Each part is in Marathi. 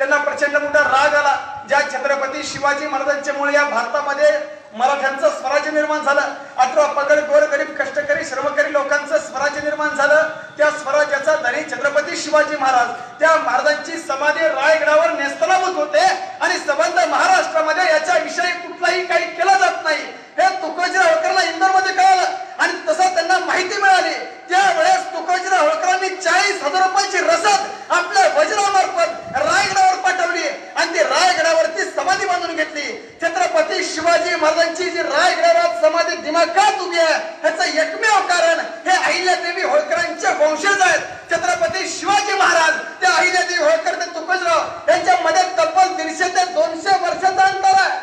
त्यांना प्रचंड मोठा राग आला. ज्या छत्रपती शिवाजी महाराजांच्यामुळे या भारतामध्ये मराठ्यांचं स्वराज्य निर्माण झालं, अथवा पगड गोरगरीब कष्टकरी श्रमकरी लोकांचं स्वराज्य निर्माण झालं, त्या स्वराज्याचा धनी छत्रपती शिवाजी महाराज, त्या महाराजांची समाधी रायगडावर नेस्तनाबूत होते आणि संबंध महाराष्ट्रामध्ये याच्याविषयी कुठलाही काही केलं जात नाही हे तुकोजीराव होळकरांना इंदोरमध्ये कळालं. आणि तसं त्यांना माहिती मिळाली. त्यावेळेस तुकोजीराव होळकरांनी 40,000 रुपयाची रसद आपल्या वज्रामार्फत रायगडावर पाठवली आणि ती रायगडावरती समाधी बांधून घेतली. छत्रपती शिवाजी महाराजांची जी रायगडावर समाधी दिमाखात उभी आहे ह्याचं एकमेव कारण हे अहिल्यादेवी होळकरांचे वंशज आहेत. छत्रपती शिवाजी महाराज ते अहिल्यादेवी होळकर ते तुकोजीराव यांच्यामध्ये तब्बल 150 ते 200 वर्षाचा अंतर आहे.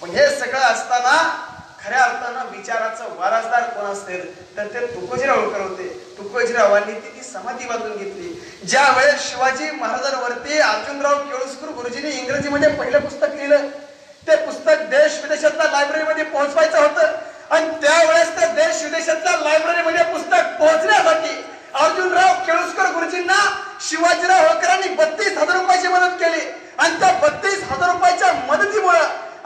पण हे सगळं असताना खऱ्या अर्थानं विचाराचं वारसदार कोण असेल तर ते तुकोजीराव होळकर होते. तुकोजीरावांनी ती समाधी बांधून घेतली. ज्या वेळेस शिवाजी महाराजांवरती अर्जुनराव केळुसकर गुरुजींनी इंग्रजीमध्ये पहिलं पुस्तक लिहिलं, ते पुस्तक देश विदेशातल्या लायब्ररीमध्ये पोहोचवायचं होतं आणि त्यावेळेस त्या देश विदेशातल्या लायब्ररीमध्ये पुस्तक पोहोचण्यासाठी अर्जुनराव केळुसकर गुरुजींना शिवाजीराव होळकरांनी 32,000 रुपयाची मदत केली आणि त्या 32,000 रुपयाच्या मदतीमुळे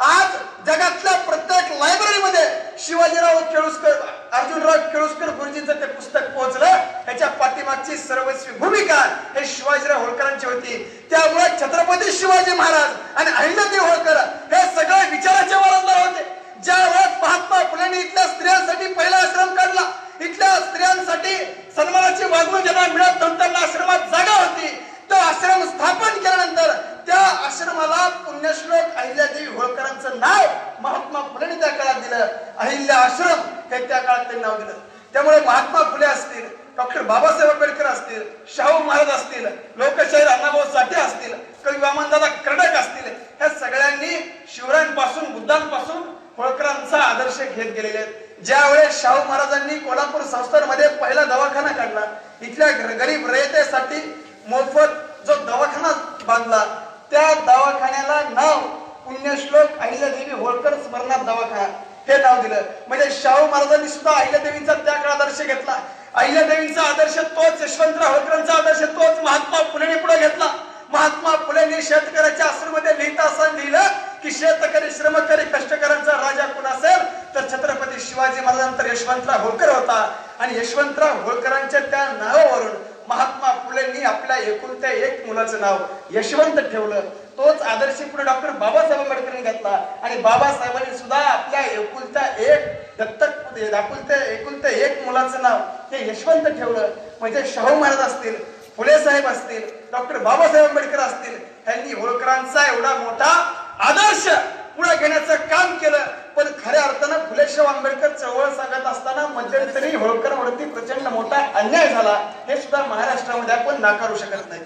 आज जगातल्या प्रत्येक लायब्ररीमध्ये शिवाजीराव केळुसकर अर्जुनराव केळुसकर गुरुजींचं ते पुस्तक पोहोचलं. त्याच्या पाठीमागची सर्वस्वी भूमिका हे शिवाजीराव होळकरांची होती. त्यामुळे छत्रपती शिवाजी महाराज आणि अहिल्यादेवी होळकर हे सगळे विचाराचे वारसदार होते. ज्या वेळेस महात्मा फुलेंनी इथल्या स्त्रियांसाठी पहिला आश्रम काढला, इथल्या स्त्रियांसाठी सन्मानाची वागणूक ज्यांना मिळत नंतर आश्रमात जागा होती, तो आश्रम स्थापन केल्यानंतर त्या आश्रमाला पुण्यश्लोक अहिल्यादेवी होळकरांचं नाव महात्मा फुलेंनी त्या काळात दिलं. अहिल्या आश्रम हे त्या काळात त्यांनी नाव दिलं. त्यामुळे महात्मा फुले असतील, डॉक्टर बाबासाहेब आंबेडकर असतील, शाहू महाराज असतील, लोकशाहीर अण्णाभाऊ साठे असतील, कवी वामनदादा कर्डक असतील, ह्या सगळ्यांनी शिवरायांपासून बुद्धांपासून होळकरांचा आदर्श घेत गेलेले आहेत. ज्यावेळेस शाहू महाराजांनी कोल्हापूर संस्थानमध्ये पहिला दवाखाना काढला, इथल्या गरीब रयतेसाठी मोफत जो दवाखाना बांधला, त्या दवाखान्याला नाव पुण्यश्लोक अहिल्यादेवी होळकर स्मरणार्थ दवाखाना हे नाव दिलं. म्हणजे शाहू महाराजांनी सुद्धा अहिल्यादेवींचा त्या काळात आदर्श घेतला. अहिल्यादेवींचा आदर्श तोच, यशवंतराव होळकरांचा आदर्श तोच महात्मा फुलेंनी पुढे घेतला. महात्मा फुलेंनी शेतकऱ्याच्या आश्रमामध्ये लिहिता असं लिहिलं की शेतकरी श्रमकरी कष्टकऱ्यांचा राजा कोण असेल तर छत्रपती शिवाजी महाराजांनंतर यशवंतराव होळकर होता. आणि यशवंतराव होळकरांच्या त्या नावावरून महात्मा फुलेंनी आपल्या एकुलत्या एक मुलाचं नाव यशवंत ठेवलं. तोच आदर्श पुढे डॉक्टर बाबासाहेब आंबेडकरांनी घेतला आणि बाबासाहेबांनी सुद्धा आपल्या एकुलत्या एक मुलाचं नाव हे यशवंत ठेवलं. म्हणजे शाहू महाराज असतील, फुले साहेब असतील, डॉक्टर बाबासाहेब आंबेडकर असतील, यांनी होळकरांचा एवढा मोठा आदर्श पुढे घेण्याचं काम केलं. पण खऱ्या अर्थानं फुलेशाह आंबेडकर चळवळ सांगत असताना मध्यंतरी होळकरांवरती प्रचंड मोठा अन्याय झाला हे सुद्धा महाराष्ट्रामध्ये आपण नाकारू शकत नाही.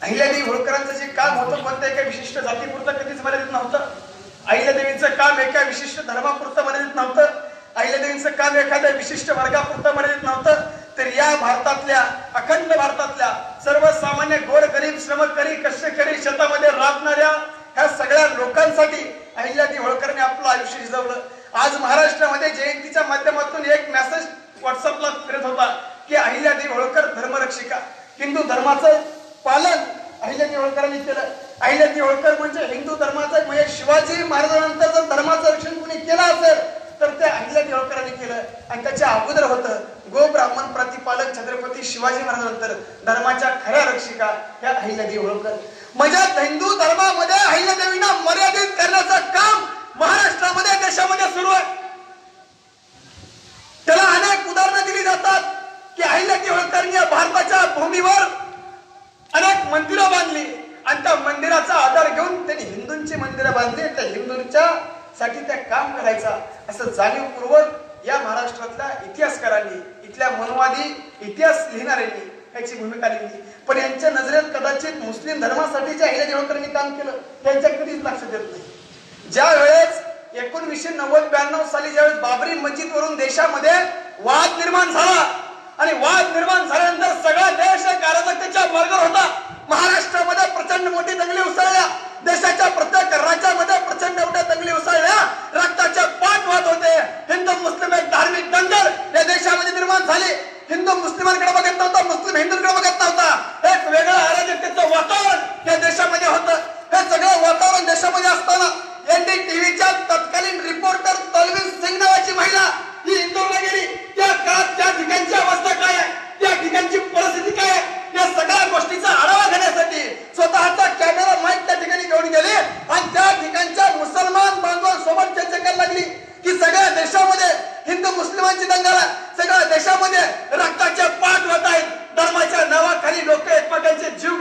अहिल्यादेवी होळकरांचं जे काम होतं कोणत्या एका विशिष्ट जातीपुरतं कधीच मर्यादित नव्हतं. अहिल्यादेवींचं काम एका विशिष्ट धर्मापुरतं मर्यादित नव्हतं. अहिल्यादेवींचं काम एखाद्या विशिष्ट वर्गापुरतं मर्यादित नव्हतं. तर या भारतातल्या, अखंड भारतातल्या सर्वसामान्य गोरगरीब श्रमकरी कष्टकरी शेतामध्ये राबणाऱ्या ह्या सगळ्या लोकांसाठी अहिल्यादेवी होळकरांनी आपलं आयुष्य झिजवलं. आज महाराष्ट्रामध्ये जयंतीच्या माध्यमातून एक मेसेज व्हॉट्सअपला फिरत होता की अहिल्यादेवी होळकर धर्मरक्षिका, हिंदू धर्माचं पालन अहिल्यादेवी होळकरांनी केलं. अहिल्यादेवी होळकर म्हणजे हिंदू धर्माचं, म्हणजे शिवाजी महाराजांनंतर जर धर्माचं रक्षण कोणी केलं असेल तर ते अहिल्यादेवी होळकरांनी केलं. आणि त्याच्या अगोदर होतं गो ब्राह्मण प्रतिपालक छत्रपती शिवाजी महाराजांनंतर धर्माच्या खऱ्या रक्षिका ह्या अहिल्यादेवी होळकर. म्हणजे हिंदू धर्मामध्ये अहिल्यादेवींना मर्यादित करण्याचं काम महाराष्ट्रामध्ये देशामध्ये सुरू आहे. त्याला अनेक उदाहरणं दिली जातात की अहिल्यादेवी होळकरांनी भारताच्या भूमीवर अनेक मंदिरं बांधली आणि त्या मंदिराचा आधार घेऊन त्यांनी हिंदूंची मंदिरं बांधली. त्या हिंदूंच्या साठी त्या काम करायचा असं जाणीवपूर्वक या महाराष्ट्रातल्या इतिहासकारांनी, इथल्या मनवादी इतिहास लिहिणाऱ्यांनी याची भूमिका लिहिली. पण यांच्या नजरेत कदाचित मुस्लिम धर्मासाठी जे अहिल्यादेवी होळकरांनी काम केलं त्यांच्या कधीच लक्ष देत नाही. ज्या वेळेस 1990-92 साली ज्यावेळेस बाबरी मस्जिद वरून देशामध्ये वाद निर्माण झाला आणि वाद निर्माण झाल्यानंतर सगळा देश अराजकतेच्या मार्गावर होता. महाराष्ट्रामध्ये प्रचंड मोठी दंगली उसळल्या, देशाच्या प्रत्येक राज्यामध्ये प्रचंड मोठ्या दंगली उसळल्या, रक्ताचे पाठ वाहत होते. हिंदू मुस्लिम एक धार्मिक दंगल या देशामध्ये निर्माण झाली. हिंदू मुस्लिमांकडे बघत नव्हता, मुस्लिम हिंदूंकडे बघत नव्हता. एक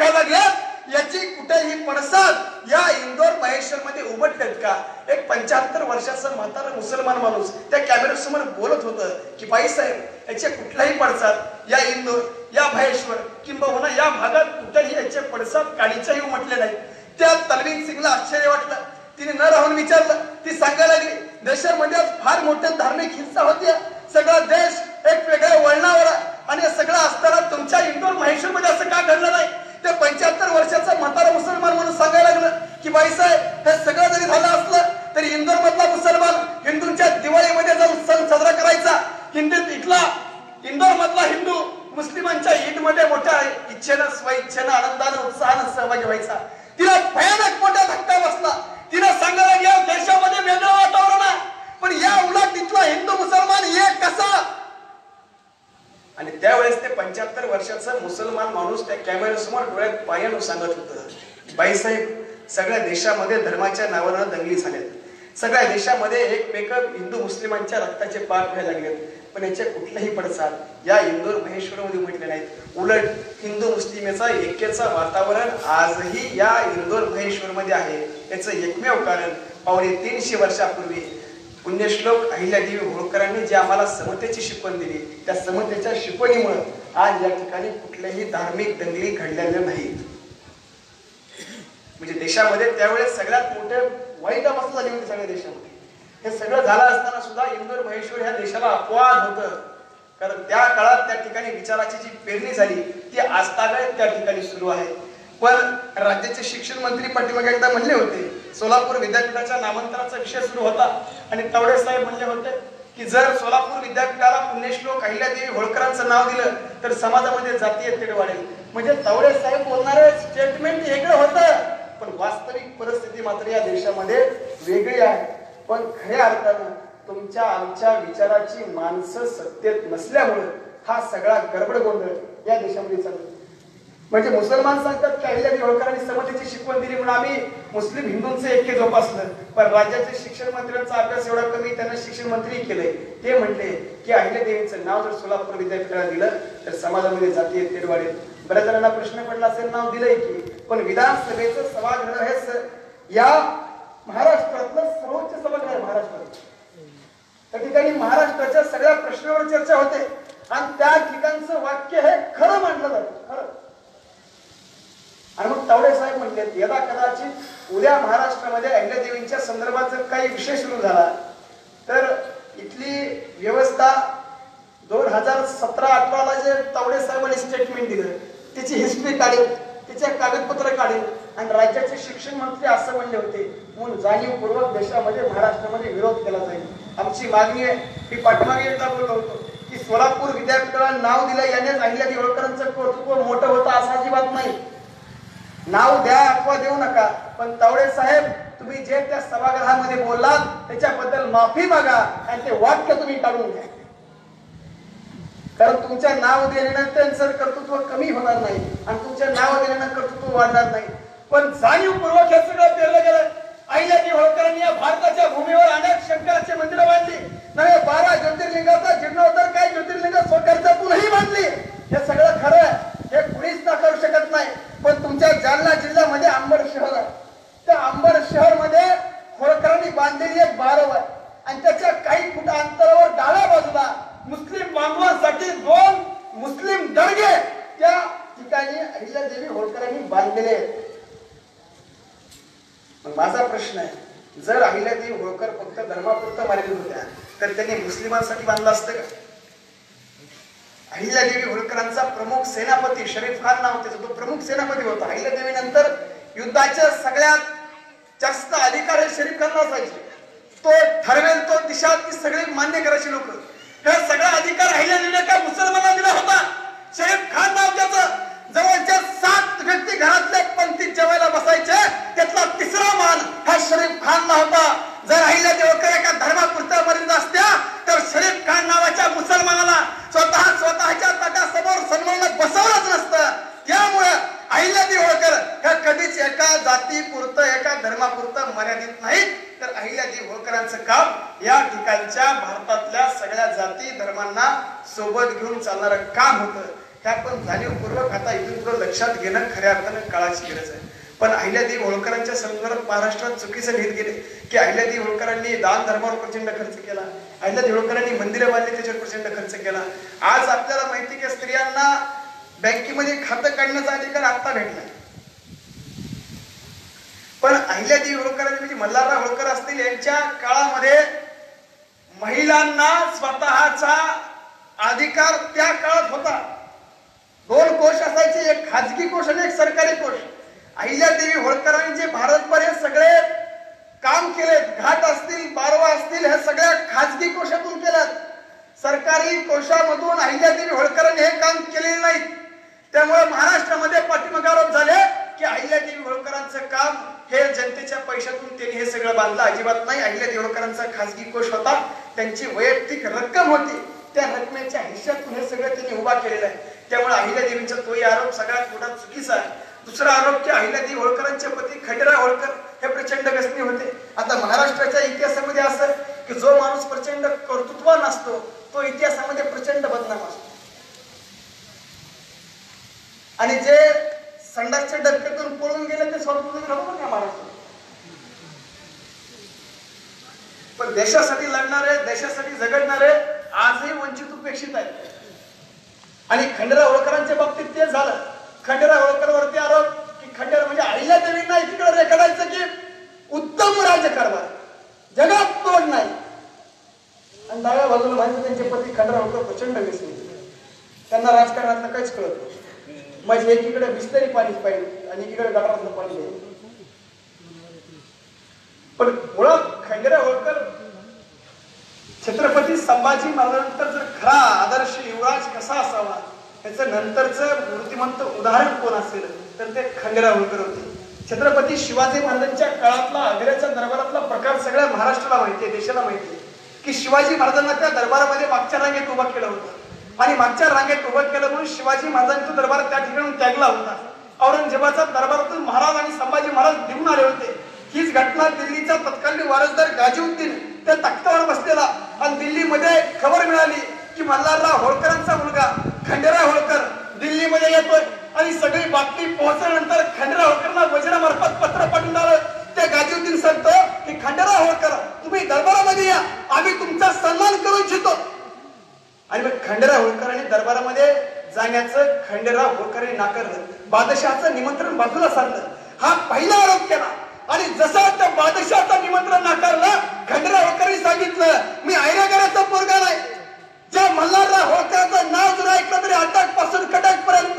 घ्यायला लागल्यात याची कुठेही पडसाद या इंदोर महेश्वर मध्ये उमटलेत का? एक 75 वर्षाचा म्हातारा मुसलमान माणूस त्या कॅमेऱ्यासमोर बोलत होतं की बाईसाहेब याचे कुठलाही पडसाद या इंदोर या महेश्वर किंबहुना या भागात कुठेही याचे पडसाद काळीच्याही उमटले नाही. त्या तलवीन सिंगला आश्चर्य वाटलं. तिने न राहून विचारलं. ती सांगायला लागली देशामध्ये फार मोठ्या धार्मिक हिंसा होत्या. सगळा देश एक वेगळ्या वळणावर आणि सगळं असताना तुमच्या इंदोर महेश्वर मध्ये असं का घडलं नाही? ते 75 वर्षाचा म्हातारा मुसलमान म्हणून सांगायला लागलं की बाईसाहेब हे सगळं जरी झालं असलं तरी इंदोर मधला मुसलमान हिंदूंच्या दिवाळीमध्ये जाऊन सण साजरा करायचा. हिंदीत इथला इंदोर मधला हिंदू मुस्लिमांच्या ईद मध्ये मोठ्या इच्छेनं स्वइच्छेनं आनंदानं उत्साहानं सहभागी व्हायचा. तिला भयानक मोठा धक्का बसला. तिला सांगायला गेलं देशामध्ये वेगळं वातावरण आहे पण या उलट तिथला हिंदू मुसलमान एक कसा? आणि त्यावेळेस ते 75 वर्षाचा मुसलमान माणूस त्या कॅमेऱ्यासमोर डोळ्यात पायानं सांगत होतं बाईसाहेब सगळ्या देशामध्ये धर्माच्या नावानं दंगली झाल्यात. सगळ्या देशामध्ये एकमेक हिंदू मुस्लिमांच्या रक्ताचे पाक व्हायला लागलेत पण याचे कुठलाही पडसाद या इंदोर महेश्वरमध्ये उमटले नाहीत. उलट हिंदू मुस्लिमेचा ऐक्याचा वातावरण आजही या इंदोर महेश्वरमध्ये आहे. याचं एकमेव कारण पावणे 300 वर्षापूर्वी पुण्यश्लोक अहिल्यादेवी होळकरांनी जे आम्हाला समतेची शिकवण दिली त्या समतेच्या शिकवणीमुळे आज या ठिकाणी कुठल्याही धार्मिक दंगली घडलेल्या नाहीत. म्हणजे देशामध्ये त्यावेळेस सगळ्यात मोठे वाईट अवस्था झाली होती सगळ्या देशामध्ये. हे सगळं झालं असताना सुद्धा इंदोर महेश्वर ह्या देशाला अपवाद होतं. कारण त्या काळात त्या ठिकाणी विचाराची जी पेरणी झाली ती आजतागायत त्या ठिकाणी सुरू आहे. पण राज्याचे शिक्षण मंत्री पाठीमागे एकदा म्हणले होते सोलापूर विद्यापीठाच्या नामांतराचा विषय सुरू होता आणि तावडे साहेब म्हणले होते की जर सोलापूर विद्यापीठाला पुण्यश्लोक अहिल्यादेवी होळकरांचं नाव दिलं तर समाजामध्ये जातीय तेढ वाढेल. म्हणजे तावडे साहेब बोलणारे स्टेटमेंट वेगळं होतं पण वास्तविक परिस्थिती मात्र या देशामध्ये वेगळी आहे. पण खऱ्या अर्थानं तुमच्या आमच्या विचाराची माणसं सत्तेत नसल्यामुळे हा सगळा गडबड गोंधळ या देशामध्ये चालतो. म्हणजे मुसलमान सांगतात की अहिल्यादेवी होळकरांनी समतेची शिकवण दिली म्हणून आम्ही मुस्लिम हिंदूंचे ऐक्य जोपासलं. पण राज्याचे शिक्षण मंत्र्यांचा अभ्यास एवढा कमी त्यांना शिक्षण मंत्री केलंय. ते म्हटले की अहिल्यादेवींचं नाव जर सोलापूर विद्यापीठाला दिलं तर समाजामध्ये जातीय तेढ वाढेल. बऱ्याच जणांना प्रश्न पडला असेल नाव दिलंय की पण विधानसभेचं सभागृह हे या महाराष्ट्रातलं सर्वोच्च सभागृह आहे. महाराष्ट्रात त्या ठिकाणी महाराष्ट्राच्या सगळ्या प्रश्नावर चर्चा होते आणि त्या ठिकाणचं वाक्य हे खरं मानलं जातं. खरं. आणि मग तावडे साहेब म्हणले यदा कदाचित उद्या महाराष्ट्रामध्ये अहिल्यादेवींच्या संदर्भात जर काही विषय सुरू झाला तर इथली व्यवस्था 2017-18 ला जे तावडे साहेबांनी स्टेटमेंट दिलं त्याची हिस्ट्री काढेल त्याच्या कागदपत्र काढेल आणि राज्याचे शिक्षण मंत्री असं म्हणले होते म्हणून जाणीवपूर्वक देशामध्ये महाराष्ट्रामध्ये विरोध केला जाईल. आमची मागणी आहे मी पाठीमागे एकदा बोललो होतो की सोलापूर विद्यापीठाला नाव दिलं यानेच अहिल्यादेवी होळकरांचं कर्तृत्व मोठं होतं असं अजिबात नाही. नाव द्या अथवा देऊ नका पण तावडे साहेब तुम्ही जे त्या सभागृहामध्ये बोललात त्याच्याबद्दल माफी मागा आणि ते वाक्य तुम्ही काढून घ्या. कारण तुमच्या नाव देण्यानं त्यांचं कर्तृत्व कमी होणार नाही आणि तुमच्या नाव देण्यानं कर्तृत्व वाढणार नाही. पण जाणीवपूर्वक हे सगळं पेरलं गेलं. अहिल्यादेवी होळकरांनी या भारताच्या भूमीवर अनेक शंकराची मंदिरं बांधली. नव्हे 12 ज्योतिर्लिंगाचा जीर्णोद्धार काय ज्योतिर्लिंग स्वखर्चातूनही बांधली. हे सगळं खरं आहे. हे कुणीच नाकारू शकत नाही. पण तुमच्या जालना जिल्ह्यामध्ये अंबड शहर आहे. त्या अंबड शहर मध्ये होळकरांनी बांधलेली एक बारव आहे आणि त्याच्या काही फूट अंतरावर डाव्या बाजूला मुस्लिम बांधवांसाठी 2 मुस्लिम दर्गे त्या ठिकाणी अहिल्यादेवी होळकरांनी बांधलेले आहेत. माझा प्रश्न आहे जर अहिल्यादेवी होळकर फक्त धर्मापुरता मर्यादित होत्या तर त्यांनी मुस्लिमांसाठी बांधलं असतं का? अहिल्यादेवी होळकरांचा प्रमुख सेनापती शरीफ खान नाव त्याचा तो प्रमुख सेनापती होता. अहिल्यादेवी नंतर युद्धाच्या सगळ्यात जास्त अधिकार हे शरीफ खानला असायचे. तो ठरवेल तो दिशा ती सगळे मान्य करायचे लोक. हा सगळा अधिकार अहिल्यादेवीने काय मुसलमानांना दिला होता? शरीफ खान नाव त्याचं. जवळच्या 7 व्यक्ती घरातल्या पंक्तीत जेवायला बसायचे त्यातला 3रा मान हा शरीफ खानला होता. जर अहिल्यादेवी होळकर एका धर्मापुरता मर्यादित असत्या तर शरीफ खान नावाच्या मुसलमानाला स्वतःच्या ताटासमोर सन्मानात बसवलंच नसतं. त्यामुळे अहिल्यादेवी होळकर ह्या कधीच एका जातीपुरतं एका धर्मापुरतं मर्यादित नाहीत. तर अहिल्यादेवी होळकरांचं काम या ठिकाणच्या भारतातल्या सगळ्या जाती धर्मांना सोबत घेऊन चालणारं काम होतं. त्या पण जाणीवपूर्वक आता इथून पुढे लक्षात घेणं खऱ्या अर्थानं काळाची गरज आहे. पण अहिल्यादेवी होळकरांच्या संदर्भात महाराष्ट्रात चुकीचं लिहित गेले की अहिल्यादेवी होळकरांनी दान धर्मावर प्रचंड खर्च केला, अहिल्यादेवी होळकरांनी मंदिरं बांधली त्याच्यावर प्रचंड खर्च केला. आज आपल्याला माहिती की स्त्रियांना बँकेमध्ये खातं काढण्याचा अधिकार आता भेटला. पण अहिल्यादेवी होळकरांनी म्हणजे मल्हारराव होळकर असतील यांच्या काळामध्ये महिलांना स्वतःचा अधिकार त्या काळात होता. 2 कोश असायचे, एक खाजगी कोश आणि एक सरकारी कोश. अहिल्यादेवी होळकरांनी जे भारतभर हे सगळे काम केले, घाट असतील, बारवा असतील, हे सगळ्या खाजगी कोशातून केलं. सरकारी कोशामधून अहिल्यादेवी होळकरांनी हे काम केलेले नाही. त्यामुळे महाराष्ट्रामध्ये पाठीमागे आरोप झाले की अहिल्यादेवी होळकरांचं काम हे जनतेच्या पैशातून त्यांनी हे सगळं बांधलं. अजिबात नाही. अहिल्यादेवी होळकरांचा खाजगी कोश होता, त्यांची वैयक्तिक रक्कम होती, त्या रकमेच्या हिश्श्यातून हे सगळं त्यांनी उभा केलेलं आहे. त्यामुळे अहिल्यादेवींचा तोही आरोप सगळ्यात मोठा चुकीचा आहे. दुसरा आरोप की अहिल्यादेवी होळकरांचे पती खंडेराव होळकर हे प्रचंड व्यसनी होते. आता महाराष्ट्राच्या इतिहासामध्ये असं की जो माणूस प्रचंड कर्तृत्वान असतो तो इतिहासामध्ये प्रचंड बदनाम असतो, आणि जे संडासच्या डबक्यातून पळून गेले ते स्वतंत्र राहू नका महाराष्ट्रात. पण देशासाठी लढणारे, देशासाठी झगडणारे आजही वंचित उपेक्षित आहेत. आणि खंडेराव होळकरांच्या बाबतीत ते झालं. खंडेराव होळकरवरती आरोप की खंडेराव म्हणजे अहिल्यादेवींना एकीकडे रेखाटायचं की उत्तम राजकारभार, जगात तोड नाही, आणि डाव्या बाजूला माहिती त्यांचे पती खंडेराव होळकर प्रचंड व्यसनी, त्यांना राजकारणात काहीच कळत नाही. म्हणजे एकीकडे बिस्लरी पाणी पाहिजे आणि एकीकडे गटारातलं पाणी पाहिजे. पण मुळात खंडेराव होळकर छत्रपती संभाजी महाराजांनंतर जर खरा आदर्श युवराज कसा असावा त्याचं नंतरचं मूर्तिमंत उदाहरण कोण असेल तर ते खंडेराव होळकर होते. छत्रपती शिवाजी महाराजांच्या काळातला आग्र्याच्या दरबारातला प्रकार सगळ्या महाराष्ट्राला माहिती आहे, देशाला माहिती आहे की शिवाजी महाराजांना त्या दरबारामध्ये मागच्या रांगेत उभं केलं होतं, आणि मागच्या रांगेत उभं केलं म्हणून शिवाजी महाराजांचा दरबार त्या ठिकाणी त्यागला होता. औरंगजेबाचा दरबारातून महाराज आणि संभाजी महाराज निघून आले होते. हीच घटना दिल्लीचा तत्कालीन वारसदार गाजीउद्दीन त्या तख्तावर बसलेला, आणि दिल्लीमध्ये खबर मिळाली की मल्हारराव होळकरांचा मुलगा खंडेराव होळकर दिल्लीमध्ये येतोय, आणि सगळी बातमी पोहोचल्यानंतर खंडेराव होळकरला वज्रामार्फत पत्र पाठवून आलं. ते गाजीउद्दीन सांगतो की खंडेराव होळकर तुम्ही दरबारामध्ये या, आम्ही तुमचा सन्मान करू इच्छितो. आणि मग खंडेराव होळकरांनी दरबारामध्ये जाण्याचं खंडेराव होळकरांनी नाकारलं, बादशहाचं निमंत्रण बाजूला सारलं. हा पहिला आरोप केला. आणि जसं त्या बादशहाचं निमंत्रण नाकारलं, खंडेराव होळकरांनी सांगितलं मी ऐरागराचा पोरगा नाही. ज्या मल्हारराव होळकरांचं नाव जर ऐकलं तरी अटक पासून कटक पर्यंत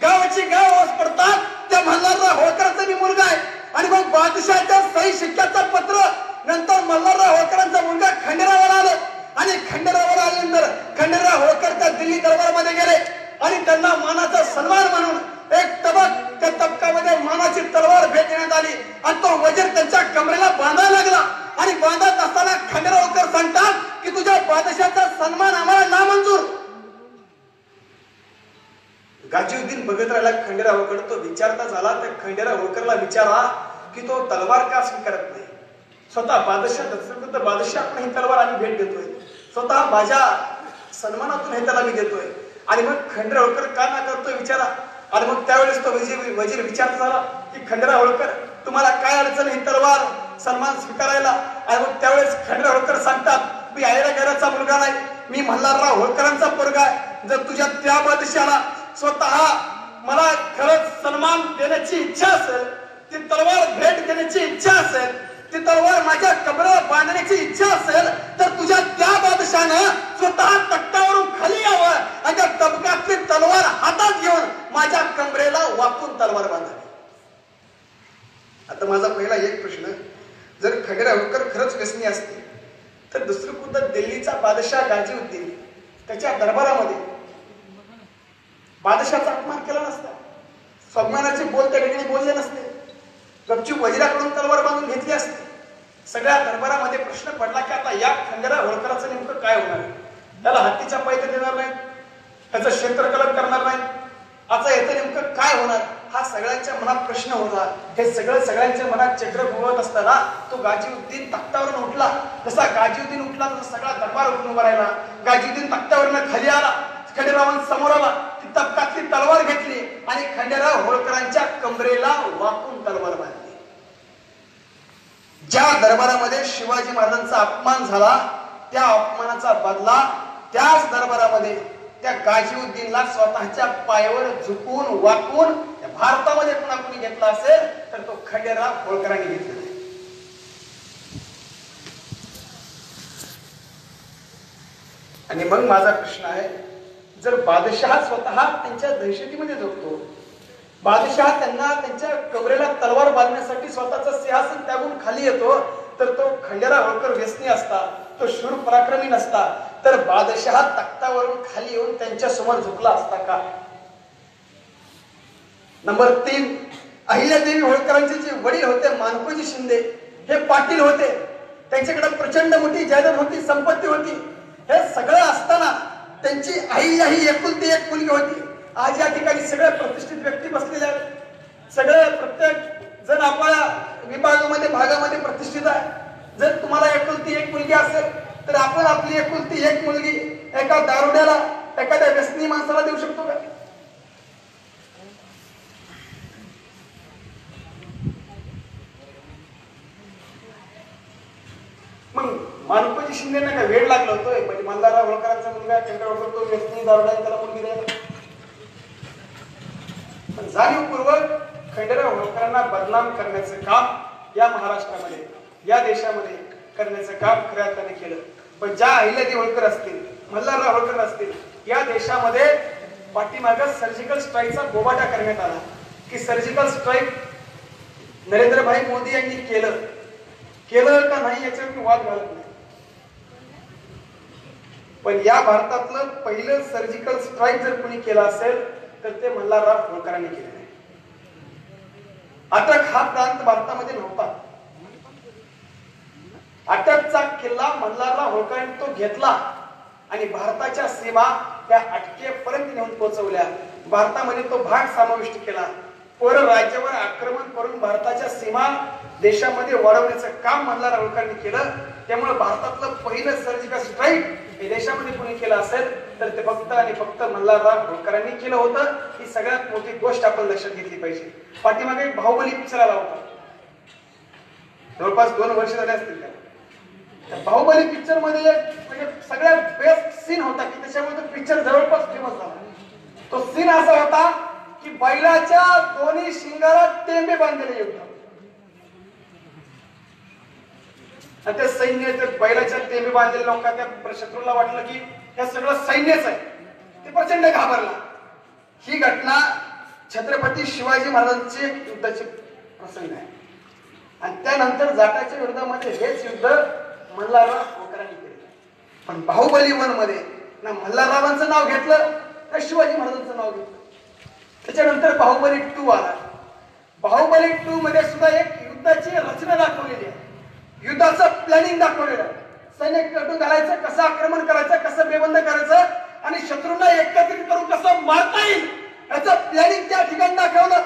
गावाची गाव आवाज पडतात, त्या मल्हारराव होळकरांचा मी मुलगा आहे. आणि मग बादशहाच्या सही शिक्क्याचं पत्र नंतर मल्हारराव होळकरांचा मुलगा खंडेरावाला आलं, आणि खंडेरावाला आल्यानंतर खंडेराव होळकर त्या दिल्ली दरबारामध्ये गेले, आणि त्यांना मानाचा सन्मान म्हणून एक तबक, त्या तबकामध्ये मानाची तलवार भेट देण्यात आली, आणि तो वजीर त्यांच्या कमरेला बांधायला लागला. आणि बांधत असताना खंडेराव होळकर सांगतात की तुझ्या बादशाचा सन्मान आम्हाला नामंजूर. गाजीउद्दीन बघत राहिला खंडेराव होळकर. तो विचारता झाला तर खंडेराव होळकरला विचारा की तो तलवार का स्वीकारत नाही. स्वतः बादशाह आपण ही तलवार आम्ही भेट देतोय, स्वतः माझ्या सन्मानातून हे त्याला मी देतोय, आणि मग खंडेराव होळकर का ना करतोय विचारा. आणि मग त्यावेळेस तो वजीर विचारता झाला की खंडेराव होळकर तुम्हाला काय अडचण ही तलवार सन्मान स्वीकारायला. आणि मग त्यावेळेस खंडेराव होळकर सांगतात मी ऐरागराचा मुलगा नाही, मी मल्हारराव होळकरांचा पोरगा आहे. जर तुझ्या त्या बादशाहाला स्वतः मला खरंच सन्मान देण्याची इच्छा असेल, ती तलवार भेट देण्याची इच्छा असेल, ती तलवार माझ्या कमरेला बांधण्याची इच्छा असेल, तर तुझ्या त्या बादशाहानं स्वतः तख्तावरून खाली यावं आणि त्या तबकातली तलवार हातात घेऊन माझ्या कमरेला वाकून तलवार बांधावी. आता माझा पहिला एक प्रश्न, जर खंडेराव होळकर खरंच व्यसनी असते तर दुसरीकडे दिल्लीचा बादशाह गाजीउद्दीन त्याच्या दरबारामध्ये बादशाहाचा अपमान केला नसता, सन्मानाचे बोल त्या ठिकाणी बोलले नसते, गपचूप वजिराकडून तलवार बांधून घेतली असते. सगळ्या दरबारामध्ये प्रश्न पडला की आता या खंडेराव होळकराचं नेमकं काय होणार. त्याला हत्तीच्या पायथ्या देणार नाही, त्याचं क्षेत्रकलन करणार नाही, आता याचं नेमकं काय होणार हा सगळ्यांच्या मनात प्रश्न होता. हे सगळ्यांच्या मनात चक्र घुमवत असताना तो गाजीउद्दीन तख्तावरून उठला. जसा गाजीउद्दीन उठला तसा सगळा दरबार उठून उभा राहिला. गाजीउद्दीन तख्तावरनं खाली आला, खंडेरावांसमोर आला. ती तबकातली तलवार घेतली आणि खंडेराव होळकरांच्या कमरेला वाकून तलवार मारली. ज्या दरबारामध्ये शिवाजी महाराजांचा अपमान झाला त्या अपमानाचा बदला त्याच दरबारामध्ये त्या गाजीउद्दीनला स्वतःच्या पायावर झुकून वाकून भारतामध्ये पुन्हा कोणी घेतला असेल तर तो खंडेराव होळकरांनी घेतलेला आहे. आणि मग माझा प्रश्न आहे, जर बादशहा स्वतः त्यांच्या दहशतीमध्ये झोपतो, बादशहा त्यांना त्यांच्या कमरेला तलवार बांधण्यासाठी स्वतःचं सिंहासन त्यागून खाली येतो, तर तो खंडेराव होळकर व्यसनी असता, तो शूर पराक्रमी नसता, तर बादशहा तख्तावरून खाली येऊन त्यांच्या समोर झुकला असता का? नंबर 3, अहिल्यादेवी होळकरांचे जे वडील होते मानकोजी शिंदे, हे पाटील होते, त्यांच्याकडे प्रचंड मोठी जायदाद होती, संपत्ती होती. हे सगळं असताना त्यांची अहिल्या ही एकुलती एक मुलगी होती. आज या ठिकाणी सगळे प्रतिष्ठित व्यक्ती बसलेले आहेत, सगळे प्रत्येक जण आपल्या भागामध्ये प्रतिष्ठित आहे. जर तुम्हाला एकुलती एक मुलगी असेल तर आपण आपली एकुलती एक मुलगी एका दारुड्याला, एखाद्या व्यसनी माणसाला देऊ शकतो का? मग मानकोजी शिंदेना काय वेळ लागला होतोय? म्हणजे मल्हारराव होळकरांचा मुलगा खंडेराव होळकर तो व्यसनी दारुडा, त्याला मुलगी द्यायला. पण जाणीवपूर्वक खंडेराव होळकरांना बदनाम करण्याचं काम या महाराष्ट्रामध्ये, या देशामध्ये करण्याचं काम खऱ्या अर्थाने केलं. पण ज्या अहिल्यादेवी होळकर असतील, मल्हारराव होळकर असतील, या देशामध्ये पाठीमागे सर्जिकल स्ट्राईकचा बोबाटा करण्यात आला की सर्जिकल स्ट्राईक नरेंद्रभाई मोदी यांनी केलं का नाही याच्यावर मी वाद घालत नाही. पण या भारतातलं पहिलं सर्जिकल स्ट्राईक जर कोणी केलं असेल तर ते मल्हारराव होळकरांनी केलं नाही. अटक हा प्रांत भारतामध्ये नव्हता. अटकचा किल्ला मल्हारराव होळकरांनी तो घेतला आणि भारताच्या सीमा त्या अटकेपर्यंत नेऊन पोहोचवल्या. भारतामध्ये तो भाग समाविष्ट केला. पर राज्यावर आक्रमण करून भारताच्या सीमा देशामध्ये वाढवण्याचं काम मल्हारराव होळकरांनी केलं. त्यामुळे भारतातलं पहिलं सर्जिकल स्ट्राईक हे देशामध्ये कोणी केलं असेल तर ते फक्त आणि फक्त मल्हारराव होळकरांनी केलं होतं. ही सगळ्यात मोठी गोष्ट आपण लक्षात घेतली पाहिजे. पाठीमागे एक बाहुबली पिक्चर आला होता, जवळपास 2 वर्ष झाले असतील त्याला. त्या बाहुबली पिक्चर मध्ये म्हणजे सगळ्यात बेस्ट सीन होता की त्याच्यामुळे तो पिक्चर जवळपास फेमस झाला. तो सीन असा होता की बैलाच्या दोन्ही शिंगाला टेंबे बांधलेले युद्ध, आणि ते सैन्य बैलाच्या टेंबे बांधलेले लोक त्या शत्रूला वाटलं की हे सगळं सैन्यच आहे, ते प्रचंड घाबरला. ही घटना छत्रपती शिवाजी महाराजांची युद्धाची प्रसंग आहे. आणि त्यानंतर जाटाच्या युद्धामध्ये हेच युद्ध मल्हारराव होळकरांनी केलं. पण बाहुबली 1 मध्ये ना मल्हाररावांचं नाव घेतलं ना शिवाजी महाराजांचं नाव घेतलं. त्याच्यानंतर बाहुबली 2 आला. बाहुबली 2 मध्ये सुद्धा एक युद्धाची रचना दाखवलेली आहे, युद्धाचं प्लॅनिंग दाखवलेलं आहे. सैन्य कटून घालायचं, कसं आक्रमण करायचं, कसं बेबंद करायचं आणि शत्रूंना एकत्रित करून कसं मारता येईल याचं प्लॅनिंग त्या ठिकाणी दाखवलं.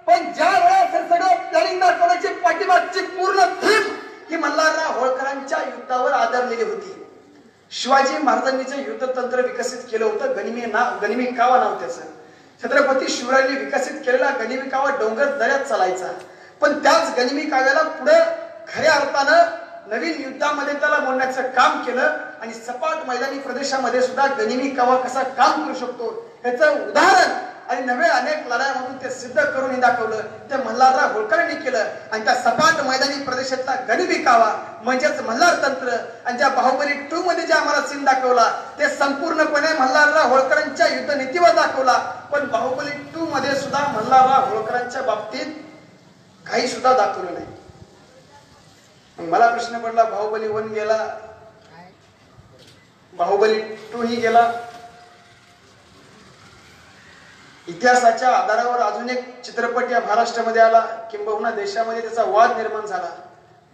पण ज्या वेळेस हे सगळं प्लॅनिंग दाखवण्याची पाठीमागची पूर्ण थीम ही मल्हारराव होळकरांच्या युद्धावर आधारलेली होती. शिवाजी महाराजांनी जे युद्धतंत्र विकसित केलं होतं, गनिमी कावा नाव त्याचं, छत्रपती शिवरायांनी विकसित केलेला गनिमी कावा डोंगर दऱ्यात चालायचा. पण त्याच गनिमी काव्याला पुढे खऱ्या अर्थानं नवीन युद्धामध्ये त्याला मोडण्याचं काम केलं आणि सपाट मैदानी प्रदेशामध्ये सुद्धा गनिमी कावा कसा काम करू शकतो ह्याचं उदाहरण आणि नवे अनेक लढायांमधून ते सिद्ध करून दाखवलं. ते मल्हारराव होळकरांनी केलं आणि त्या सपाट मैदानी प्रदेशातला गनिमी कावा म्हणजेच मल्हार तंत्र आणि ज्या बाहुबली 2 मध्ये जे आम्हाला सीन दाखवला ते संपूर्णपणे मल्हारराव होळकरांच्या युद्धनीतीवर दाखवला. पण बाहुबली 2 मध्ये सुद्धा मल्हारराव होळकरांच्या बाबतीत काही सुद्धा दाखवलं नाही. मला प्रश्न पडला, बाहुबली 1 गेला, बाहुबली 2 ही गेला, इतिहासाच्या आधारावर अजून एक चित्रपट या महाराष्ट्रामध्ये आला, किंबहुना देशामध्ये त्याचा वाद निर्माण झाला.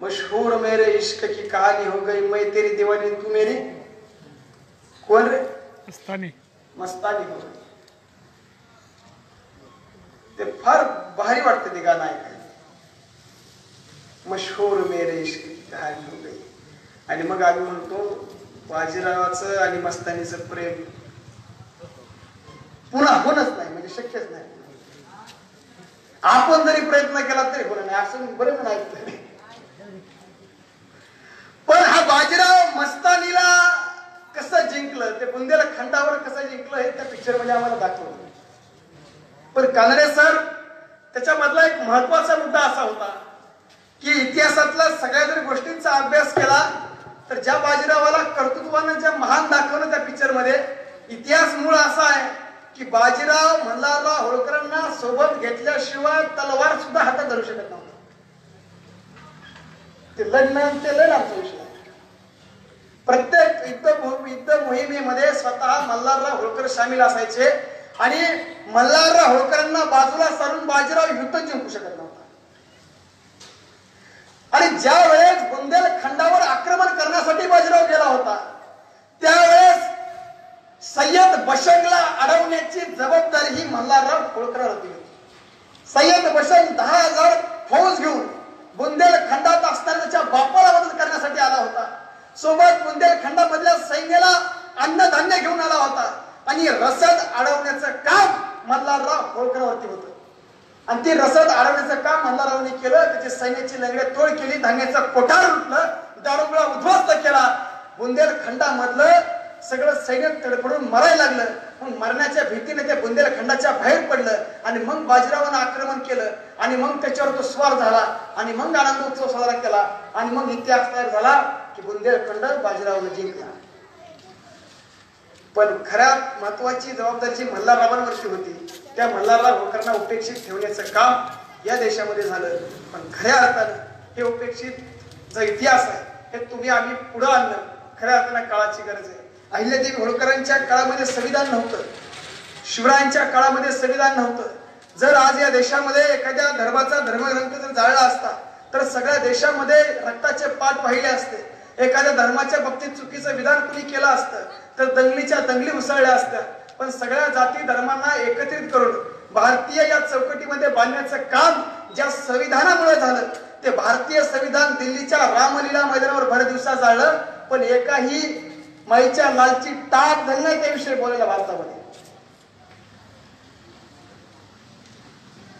मशहूर मेरे इश्क की कहानी हो गई, मैं तेरी दीवानी तू मेरी कोण रे मस्तानी हो गई. ते फार भारी वाटते ते गाणं ऐकायला. मशहूर मेरे इश्क की कहानी हो गई. आणि मग आम्ही म्हणतो बाजीरावाचं आणि मस्तानीचं प्रेम पुन्हा होणच नाही, म्हणजे शक्यच नाही. आपण जरी प्रयत्न केला तरी होणार नाही असं बरं नाही. पण हा बाजीराव मस्तानीला कसं जिंकलं, ते बुंदेलखंडावर कसं जिंकलं हे त्या पिक्चर मध्ये आम्हाला दाखवलं. पण कानडे सर त्याच्यामधला एक महत्वाचा मुद्दा असा होता की इतिहासातल्या सगळ्या जर गोष्टींचा अभ्यास केला तर ज्या बाजीरावाला कर्तृत्वानं ज्या महान दाखवलं त्या पिक्चर मध्ये, इतिहास मूळ असा आहे की बाजीराव मल्हारराव होळकरांना सोबत घेतल्याशिवाय तलवार सुद्धा हातात धरू शकत नव्हता. ते लढणं ते लढ आमचा विषय. प्रत्येक युद्ध मोहिमेमध्ये स्वतः मल्हारराव होळकर सामील असायचे आणि मल्हारराव होळकरांना बाजूला सारून बाजीराव युद्ध जिंकू शकत नव्हता. आणि ज्या वेळेस बुंदेलखंडावर आक्रमण करण्यासाठी बाजीराव गेला होता त्यावेळेस सय्यद बशंगला अडवण्याची जबाबदारी ही मल्हारराव होळकरांवर होती. सय्यद बशंग 10,000 फौज घेऊन बुंदेलखंडात असताना त्याच्या बापाला मदत करण्यासाठी आला होता. सोबत बुंदेलखंडामधल्या सैन्याला अन्नधान्य घेऊन आला होता आणि रसद अडवण्याचं काम मल्हारराव होळकरांवरती होतं. आणि ती रसद अडवण्याचं काम मल्हाररावने केलं. त्याची सैन्याची लंगडे तोड केली, धान्याचा कोठार लुटलं, दारुगोळा उद्ध्वस्त केला. बुंदेलखंडामधलं सगळं सैन्य तडफडून मरायला लागलं. मग मरण्याच्या भीतीने ते बुंदेलखंडाच्या बाहेर पडलं आणि मग बाजीरावानं आक्रमण केलं आणि मग त्याच्यावर तो स्वार झाला आणि मग आनंदोत्सव साजरा केला आणि मग इतिहास तयार झाला की बुंदेलखंड बाजीरावानं जिंकला. पण खऱ्यात महत्वाची जबाबदारी मल्हाररावांवरती होती. त्या मल्हारराव होळकरांना उपेक्षित ठेवण्याचं काम या देशामध्ये झालं. पण खऱ्या अर्थानं हे उपेक्षित जो इतिहास आहे हे तुम्ही आम्ही पुढे आणणं खऱ्या अर्थानं काळाची गरज आहे. अहिल्यादेवी होळकरांच्या काळामध्ये संविधान नव्हतं, शिवरायांच्या काळामध्ये संविधान नव्हतं. जर आज या देशामध्ये एखाद्या धर्माचा धर्मग्रंथ जर जाळला असता तर सगळ्या देशामध्ये रक्ताचे पाठ वाहिले असते. एखाद्या धर्माच्या बाबतीत चुकीचं विधान कुणी केलं असतं तर दंगलीच्या दंगली उसळल्या असत्या. पण सगळ्या जाती धर्मांना एकत्रित करून भारतीय या चौकटीमध्ये बांधण्याचं काम ज्या संविधानामुळे झालं ते भारतीय संविधान दिल्लीच्या रामलीला मैदानावर भर दिवसा जाळलं. पण एकाही माईच्या लालची टाप झाली नाही त्याविषयी बोलायला भारतामध्ये.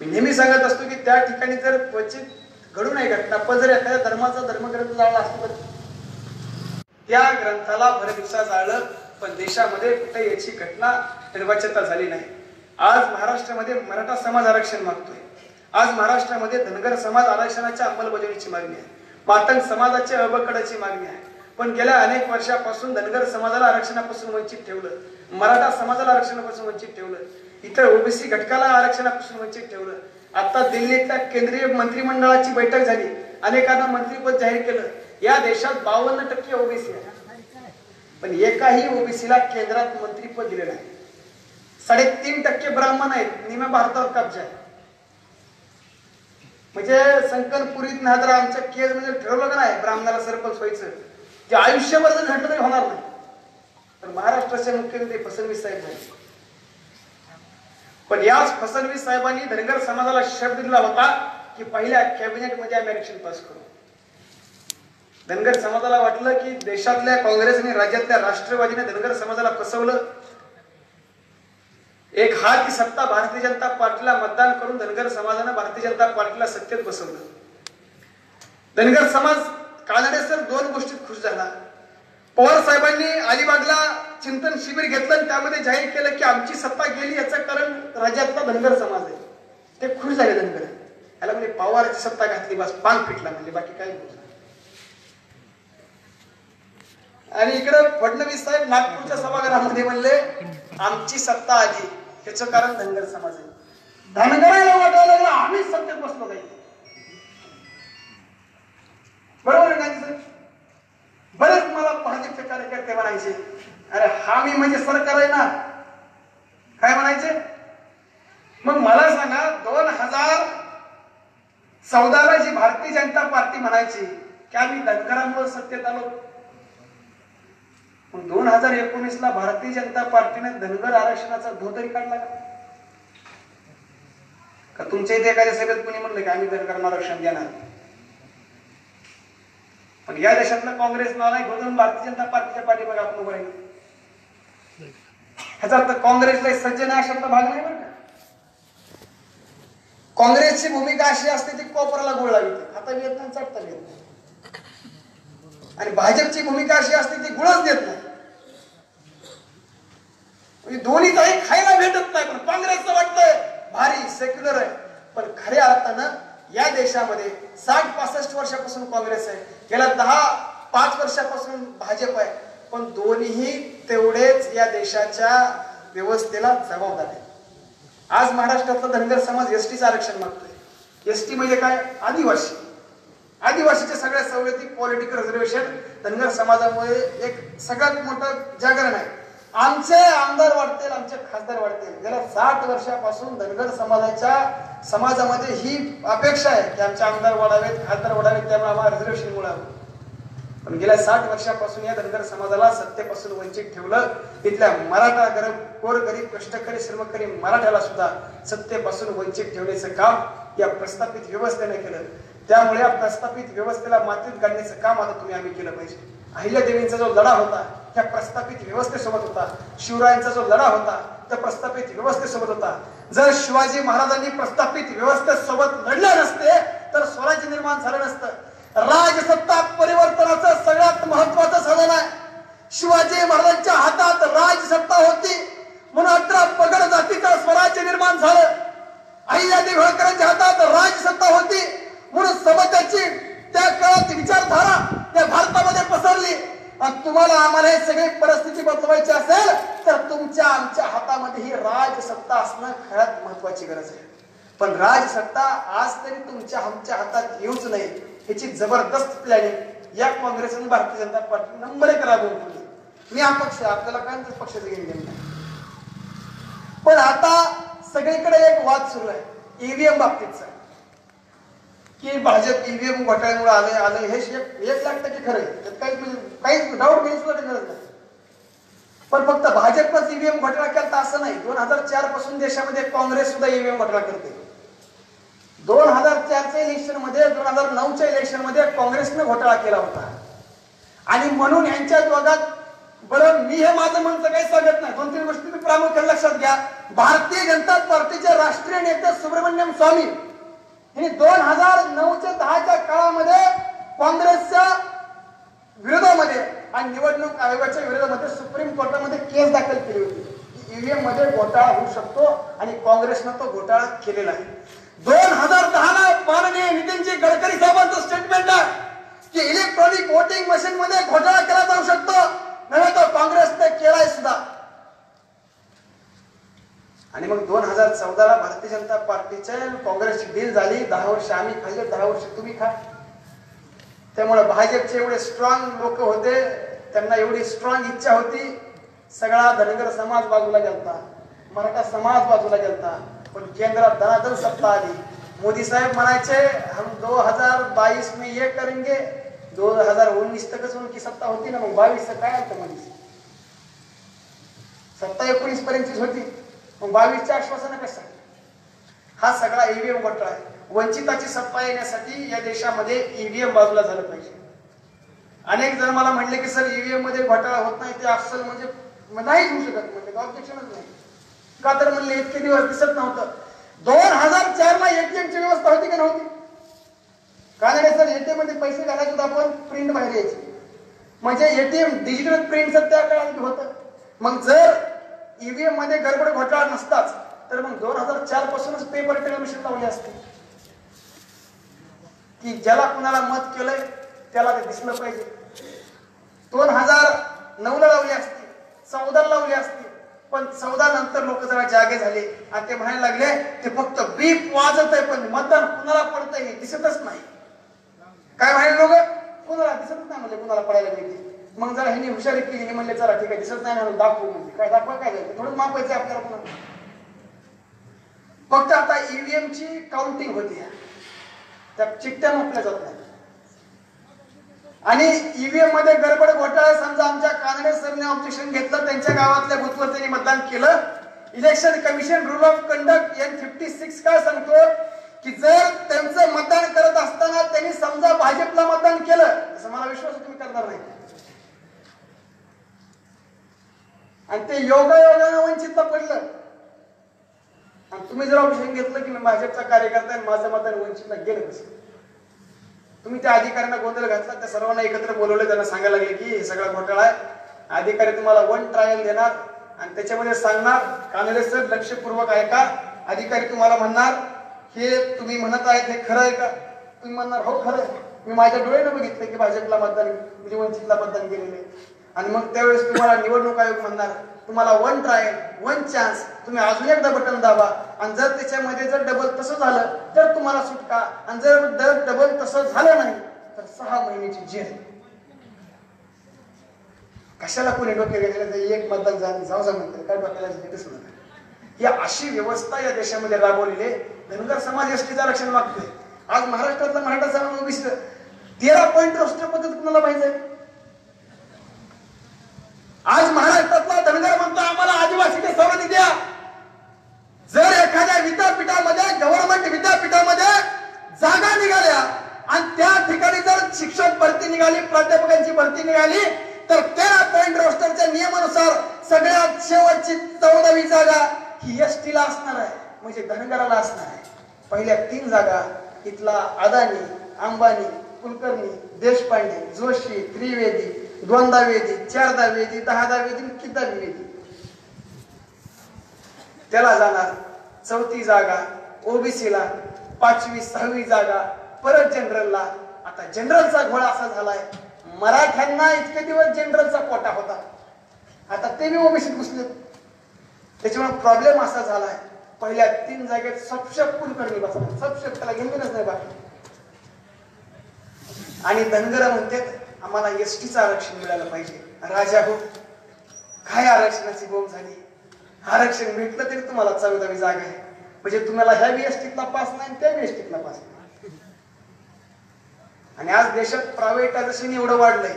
मी नेहमी सांगत असतो की त्या ठिकाणी जर क्वचित घडू नाही घटना, पण जर एखाद्या धर्माचा धर्मग्रंथ जाळला असतो तर त्या ग्रंथाला भर दिवसा जाळलं. पण देशामध्ये कुठे याची घटना निर्वाच्यता झाली नाही. आज महाराष्ट्रामध्ये मराठा समाज आरक्षण मागतोय. आज महाराष्ट्रामध्ये धनगर समाज आरक्षणाच्या अंमलबजावणीची मागणी आहे. मातंग समाजाच्या अबकडाची मागणी आहे. पण गेल्या अनेक वर्षापासून धनगर समाजाला आरक्षणापासून वंचित ठेवलं, मराठा समाजाला आरक्षणापासून वंचित ठेवलं, इतर ओबीसी घटकाला आरक्षणापासून वंचित ठेवलं. आता दिल्लीतल्या केंद्रीय मंत्रिमंडळाची बैठक झाली, अनेकांना मंत्रिपद जाहीर केलं. या देशात 52% ओबीसी आहे, पण एकाही ओबीसीला केंद्रात मंत्रिपद दिले नाही. 3.5% ब्राह्मण आहेत, निम्या भारतावर कब्जा आहे. म्हणजे संकनपुरीत नादर आमच्या केज मध्ये ठरवलं का नाही ब्राह्मणाला सरपंच व्हायचं, जे आयुष्यभर जर घडलं तरी होणार नाही. तर महाराष्ट्राचे मुख्यमंत्री फडणवीस साहेब झाले. पण याच फडणवीस साहेबांनी धनगर समाजाला शब्द दिला होता की पहिल्या कॅबिनेट मध्ये आम्ही आरक्षण पास करू. धनगर समाजाला वाटलं की देशातल्या काँग्रेस आणि राज्यातल्या राष्ट्रवादीने धनगर समाजाला फसवलं. एक हात की सत्ता भारतीय जनता पार्टीला मतदान करून धनगर समाजाने भारतीय जनता पार्टीला सत्तेत बसवलं. धनगर समाज कानडे सर 2 गोष्टीत खुश झाला. पवार साहेबांनी अलिबागला चिंतन शिबिर घेतलं आणि त्यामध्ये जाहीर केलं की आमची सत्ता गेली याचं कारण राज्यातला धनगर समाज आहे. ते खुश झाले धनगर. याला म्हणजे पवाराची सत्ता घातली बस पांग फिटला म्हणजे बाकी काही नाही. आणि इकडे फडणवीस साहेब नागपूरच्या सभागृहामध्ये म्हणले आमची सत्ता आली याचं कारण धनगर समाज आहे. धनगराला वाटायला लागला आम्ही सत्तेत बसलो नाही. बरोबर आहे का? बरेच मला भाजपचे कार्यकर्ते म्हणायचे अरे हा मी म्हणजे सरकार आहे ना, काय म्हणायचे. मग मला सांगा 2014ला जी भारतीय जनता पार्टी म्हणायची की आम्ही धनगरांवर सत्तेत आलो, मग 2019ला भारतीय जनता पार्टीने धनगर आरक्षणाचा धोतरी काढला का? तुमच्या इथे एखाद्या सभेत कोणी म्हणलं की आम्ही धनगरांना आरक्षण देणार? पण या देशातलं काँग्रेस नाला घेऊन भारतीय जनता पार्टीच्या पाठीमागे आपण उभं राहिलो. ह्याचा अर्थ काँग्रेसला सज्ज नाही अशातला भाग नाही बरं का. काँग्रेसची भूमिका अशी असते ती कोपराला गोळ लावते, खाता येत नाही चढता येत नाही. आणि भाजपची भूमिका अशी असते ती गुळच देत नाही. दोन्ही काही खायला भेटत नाही. पण काँग्रेसचं वाटतंय भारी सेक्युलर आहे, पण खऱ्या अर्थानं या देशामध्ये 60-65 वर्षापासून काँग्रेस आहे, गेल्या 10-5 वर्षापासून भाजप आहे. पण दोन्हीही तेवढेच या देशाच्या व्यवस्थेला जबाबदार आहे. आज महाराष्ट्रातला धनगर समाज एसटीचं आरक्षण मागतोय. एसटी म्हणजे काय? आदिवासी. आदिवासीच्या सगळ्या सवलती, पॉलिटिकल रिझर्वेशन धनगर समाजामुळे एक सगळ्यात मोठं जागरण आहे. आमचे आमदार वाढतील, आमचे खासदार वाढतील. गेल्या 60 वर्षापासून धनगर समाजामध्ये ही अपेक्षा आहे की आमचे आमदार वाढावेत, खासदार वाढावेत, त्यामुळे आम्हाला रिझर्वेशन मिळावं. पण गेल्या 60 वर्षापासून या धनगर समाजाला सत्तेपासून वंचित ठेवलं. तिथल्या मराठा गोरगरीब कष्टकरी श्रमकरी मराठ्याला सुद्धा सत्तेपासून वंचित ठेवण्याचं काम या प्रस्थापित व्यवस्थेने केलं. त्यामुळे या प्रस्थापित व्यवस्थेला मातीत घालण्याचं काम आता आम्ही केलं पाहिजे. अहिल्यादेवींचा जो लढा होता त्या प्रस्थापित व्यवस्थेसोबत होता. शिवरायांचा जो लढा होता त्या प्रस्थापित व्यवस्थेसोबत होता. जर शिवाजी महाराजांनी प्रस्थापित व्यवस्थेसोबत लढले नसते तर स्वराज्य निर्माण झालं नसतं. राजसत्ता परिवर्तनाचं सगळ्यात महत्वाचं साधन आहे. शिवाजी महाराजांच्या हातात राजसत्ता होती म्हणून 18 पगड जातीचं स्वराज्य निर्माण झालं. अहिल्यादेवी होळकरांच्या हातात राजसत्ता होती म्हणून समतेची त्या काळात विचारधारा त्या भारतामध्ये पसरली. आणि तुम्हाला आम्हाला हे सगळी परिस्थिती बदलवायची असेल तर तुमच्या आमच्या हातामध्ये ही राजसत्ता असणं खऱ्यात महत्वाची गरज आहे. पण राजसत्ता आज तरी तुमच्या आमच्या हातात येऊच नाही याची जबरदस्त प्लॅनिंग या काँग्रेस आणि भारतीय जनता पार्टी नंबर 1 राबवून ठेवली. मी अपक्ष, आपल्याला काय पक्षाचं घेणं नाही. पण आता सगळीकडे एक वाद सुरू आहे ईव्हीएम बाबतीतचा, की भाजप ईव्हीएम घोटाळ्यामुळे आले हे 1,00,000% खरं आहे. त्यात काहीच डाऊट घेण्याची सुद्धा गरज नाही. पण फक्त भाजपच ईव्हीएम घोटाळा केला असं नाही. 2004 पासून देशामध्ये काँग्रेस सुद्धा ईव्हीएम घोटाळा करते. 2004च्या इलेक्शन मध्ये 2009च्या इलेक्शन मध्ये काँग्रेसने घोटाळा केला होता. आणि म्हणून यांच्या दोघात बरं मी हे माझं म्हणतं काही सांगत नाही. 2-3 गोष्टी तुम्ही प्रामुख्याने लक्षात घ्या. भारतीय जनता पार्टीचे राष्ट्रीय नेते सुब्रमण्यम स्वामी यांनी 2009च्या 10च्या काळामध्ये काँग्रेसच्या विरोधामध्ये आणि निवडणूक आयोगाच्या विरोधामध्ये सुप्रीम कोर्टामध्ये केस दाखल केली होती की ईव्हीएम मध्ये घोटाळा होऊ शकतो आणि काँग्रेसनं तो घोटाळा केलेला आहे. 2010ला माननीय नितीनजी गडकरी साहेबांचं स्टेटमेंट आहे की इलेक्ट्रॉनिक वोटिंग मशीन मध्ये घोटाळा केला जाऊ शकतो. नव्हे तो काँग्रेसने केलाय सुद्धा. आणि मग 2014ला भारतीय जनता पार्टीच्या काँग्रेसची डील झाली. 10 वर्ष आम्ही खाल्ले, 10 वर्ष तुम्ही खा. त्यामुळे भाजपचे एवढे स्ट्रॉंग लोक होते, त्यांना एवढी स्ट्रॉंग इच्छा होती. सगळा धनगर समाज बाजूला गेलता, मराठा समाज बाजूला गेलता. पण केंद्रात दनादन सत्ता आली. मोदी साहेब म्हणायचे हम 2022 में ये करेंगे. 2019 तकच उनकी सत्ता होती ना, मग 22 काय आलं मध्ये? सत्ता 19 पर्यंतच होती, मग 22च्या आश्वासन कसं? हा सगळा ईव्हीएम घोटाळा आहे. वंचिताची सत्ता येण्यासाठी या देशामध्ये ईव्हीएम बाजूला झालं पाहिजे. अनेक जण मला म्हणले की सर ईव्हीएम मध्ये घोटाळा होत नाही, ते असल म्हणजे नाही होऊ शकत. म्हणजे ऑब्जेक्शनच नाही. का तर म्हणले इतके दिवस दिसत नव्हतं. 2004ला एटीएमची व्यवस्था होती की नव्हती? काय सर एटीएम मध्ये पैसे घालायचे होते, आपण प्रिंट बाहेर यायची. म्हणजे एटीएम डिजिटल प्रिंटचं त्या काळात होतं. मग जर ईव्हीएम मध्ये गडबड घोटाळा नसताच तर मग 2004 पासूनच पेपर ट्रेल मशीन लावली असते की ज्याला कुणाला मत केलंय त्याला ते दिसलं पाहिजे. 2009ला लावली असती, 14ला लावली असती. पण 14 नंतर लोक जरा जागे झाले आणि ते म्हणायला लागले ते फक्त बीप वाजत आहे पण मतदान कुणाला पडतंय हे दिसतच नाही. काय म्हणाले लोक? कुणाला दिसत नाही म्हणजे कुणाला पडायला मिळते. मग जरा ह्यांनी हुशारी केली, म्हणले चला ठीक आहे दिसत नाही म्हणून दाखवू. म्हणजे काय दाखवा काय जायचं, थोडं मापायचं आपल्याला कुणाला. फक्त आता ईव्हीएमची काउंटिंग होती, त्या चिठ्ठ्या मापल्या जात नाही. आणि ईव्हीएम मध्ये गडबड घोटाळा समजा आमच्या कानडे सरने ऑब्जेक्शन घेतलं, त्यांच्या गावातल्या बूथवर त्यांनी मतदान केलं. Election commission rule of conduct N56 काय सांगतो की जर त्यांचं मतदान करत असताना त्यांनी समजा भाजपला मतदान केलं, असं मला विश्वास तुम्ही करणार नाही. आणि ते योगायोगानं वंचितला पडलं. आणि तुम्ही जर ऑप्शन घेतलं की मी भाजपचा कार्यकर्ता आहे माझं मतदान वंचितला गेलं कसं? तुम्ही त्या अधिकाऱ्यांना गोंधळ घातला, त्या सर्वांना एकत्र बोलवले, त्यांना सांगायला लागले की हे सगळा घोटाळा आहे. अधिकारी तुम्हाला वन ट्रायल देणार आणि त्याच्यामध्ये सांगणार काँग्रेस लक्षपूर्वक ऐका. अधिकारी तुम्हाला म्हणणार हे तुम्ही म्हणत आहेत हे खरं आहे का? तुम्ही म्हणणार हो खरं आहे, मी माझ्या डोळ्यानं बघितलं की भाजपला मतदान म्हणजे वंचितला मतदान केलेले. आणि मग त्यावेळेस तुम्हाला निवडणूक आयोग म्हणणार तुम्हाला वन ट्रायल वन चान्स, तुम्ही अजून एकदा बटन दाबा आणि जर त्याच्यामध्ये जर डबल तसं झालं तर तुम्हाला सुटका, आणि जर डबल तसं झालं नाही तर 6 महिन्याची जेल. कशाला कोणी डोक्या गेलेलं एक मतदान जाऊ म्हणतात काय डोक्याला घेतच नका. ही अशी व्यवस्था या देशामध्ये राबवलेली. धनगर समाज एसटीचं आरक्षण मागतोय. आज महाराष्ट्रातला मराठा समाज ओबीसी 13 पॉईंट रोस्टर पद्धत कुणाला पाहिजे? आज महाराष्ट्रातला धनगर म्हणतो आम्हाला आदिवासीच्या सवलती द्या. जर एखाद्या विद्यापीठामध्ये गव्हर्नमेंट विद्यापीठामध्ये जागा निघाल्या आणि त्या ठिकाणी जर शिक्षक भरती निघाली, प्राध्यापकांची भरती निघाली तर 13 पॉईंट रोस्टरच्या नियमानुसार सगळ्यात शेवटची 14वी जागा ही एसटीला असणार आहे, म्हणजे धनगराला असणार आहे. पहिल्या 3 जागा इथला अदानी, अंबानी, कुलकर्णी, देशपांडे, जोशी, त्रिवेदी, 2दा वेदी, 4दा वेदी, 10दा वेदी, कितीदा वेदी त्याला जाणार. 4थी जागा ओबीसीला, 5वी 6वी जागा परत जनरलला. आता जनरलचा घोळा असा झालाय, मराठ्यांना इतके दिवस जनरलचा कोटा होता, आता ते बी ओबीसीत घुसले. त्याच्यामुळे प्रॉब्लेम असा झालाय पहिल्या 3 जागेत सपशेप कुलकर्णी बसणार, सपशेप त्याला घेऊनच नाही बाकी. आणि धनगर म्हणतात आम्हाला एसटीचं आरक्षण मिळालं पाहिजे. राजा हो काय आरक्षणाची बोंब झाली. आरक्षण भेटलं तरी तुम्हाला 14वी जागा आहे, म्हणजे तुम्हाला ह्या बी एसटीतला पास नाही त्या बी एसटीतला पास नाही. आणि आज देशात प्रायव्हेटायझेशन एवढं वाढलंय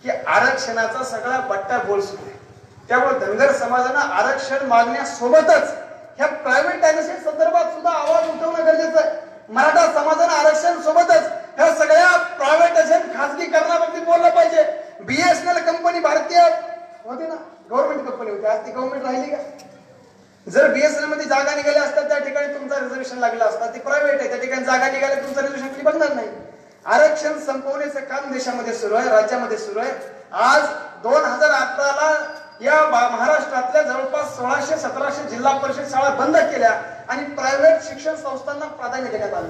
की आरक्षणाचा सगळा बट्टा गोल सुरू आहे. त्यामुळे धनगर समाजानं आरक्षण मागण्यासोबतच ह्या प्रायव्हेटायझेशन संदर्भात सुद्धा आवाज उठवणं गरजेचं आहे. मराठा समाजानं आरक्षण सोबतच ह्या सगळ्या प्रायव्हेटायझेशन खासगीकरणाबाबतीत बोललं पाहिजे. बीएसएनएल कंपनी भारतीय होती ना, गव्हर्नमेंट कंपनी होती, आज ती गव्हर्नमेंट राहिली का? जर बीएसएनएल मध्ये जागा निघाल्या असतात त्या ठिकाणी तुमचा रिझर्वेशन लागला असता. ती प्रायव्हेट आहे, त्या ठिकाणी जागा निघाल्या तुमचं रिझर्वेशन कधी बघणार नाही. आरक्षण संपवण्याचं काम देशामध्ये सुरू आहे, राज्यामध्ये सुरू आहे. आज 2018ला या महाराष्ट्रातल्या जवळपास 1600-1700 जिल्हा परिषद शाळा बंद केल्या आणि प्रायव्हेट शिक्षण संस्थांना प्राधान्य देण्यात आलं.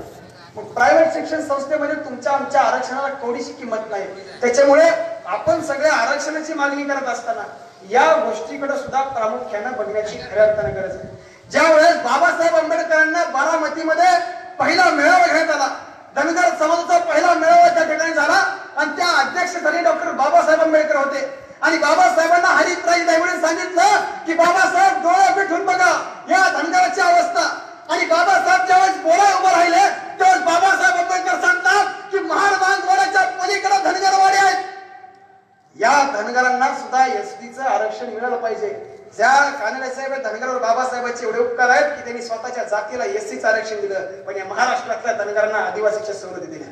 मग प्रायव्हेट शिक्षण संस्थेमध्ये तुमच्या आमच्या आरक्षणाला कवडीची किंमत नाही. त्याच्यामुळे आपण सगळ्या आरक्षणाची मागणी करत असताना या गोष्टीकडे सुद्धा प्रामुख्याने बघण्याची खऱ्या अर्थाने गरज आहे. ज्या वेळेस बाबासाहेब आंबेडकरांना बारामतीमध्ये पहिला मेळावा घेण्यात आला, धनगर समाजाचा पहिला मेळावा त्या ठिकाणी झाला आणि त्या अध्यक्षस्थानी डॉक्टर बाबासाहेब आंबेडकर होते. आणि बाबासाहेबांना हरिप्राईज देवळे सांगितलं की बाबासाहेब डोळे मिटून बघा या धनगराची अवस्था. आणि बाबासाहेब ज्यावेळेस बोला उभं राहिले त्यावेळेस बाबासाहेब आंबेडकर सांगतात की महाराजांच्या पलीकडे धनगरवाडी आहेत. या धनगरांना सुद्धा एसटीचं आरक्षण मिळालं पाहिजे. ज्या कानडे साहेब धनगरावर बाबासाहेबांचे एवढे उपकार आहेत की त्यांनी स्वतःच्या जातीला एसटीचं आरक्षण दिलं, पण या महाराष्ट्रातल्या धनगरांना आदिवासीच्या सवलती दिल्या.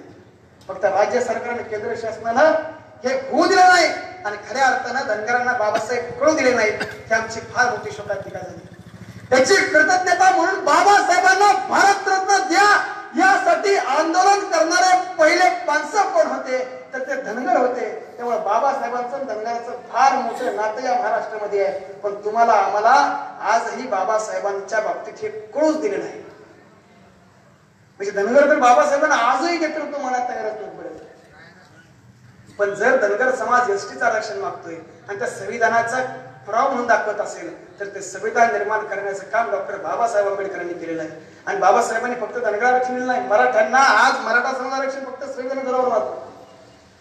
फक्त राज्य सरकारने केंद्र शासनानं हे होऊ दिलं नाही आणि खऱ्या अर्थानं धनगरांना बाबासाहेब कळू दिले नाहीत. ही आमची फार मोठी शोकांतिका झाली. त्याची कृतज्ञता म्हणून बाबासाहेबांना भारतरत्न द्या यासाठी आंदोलन करणारे पहिले माणसं कोण होते तर ते धनगर होते. त्यामुळे बाबासाहेबांचं धनगराचं फार मोठं नातं या महाराष्ट्रामध्ये आहे. पण तुम्हाला आम्हाला आजही बाबासाहेबांच्या बाबतीत हे कळूच दिले नाही. म्हणजे धनगर तर बाबासाहेबांना आजही नेतृत्व मनात तयार असतो. पण जर धनगर समाज एसटीचं आरक्षण मागतोय आणि त्या संविधानाचा पुरावा म्हणून दाखवत असेल तर ते संविधान निर्माण करण्याचं काम डॉक्टर बाबासाहेब आंबेडकरांनी केलेलं आहे. आणि बाबासाहेबांनी फक्त धनगर आरक्षण दिलं नाही, मराठ्यांना आज मराठा समाज आरक्षण फक्त संविधान जोरावर मारतो.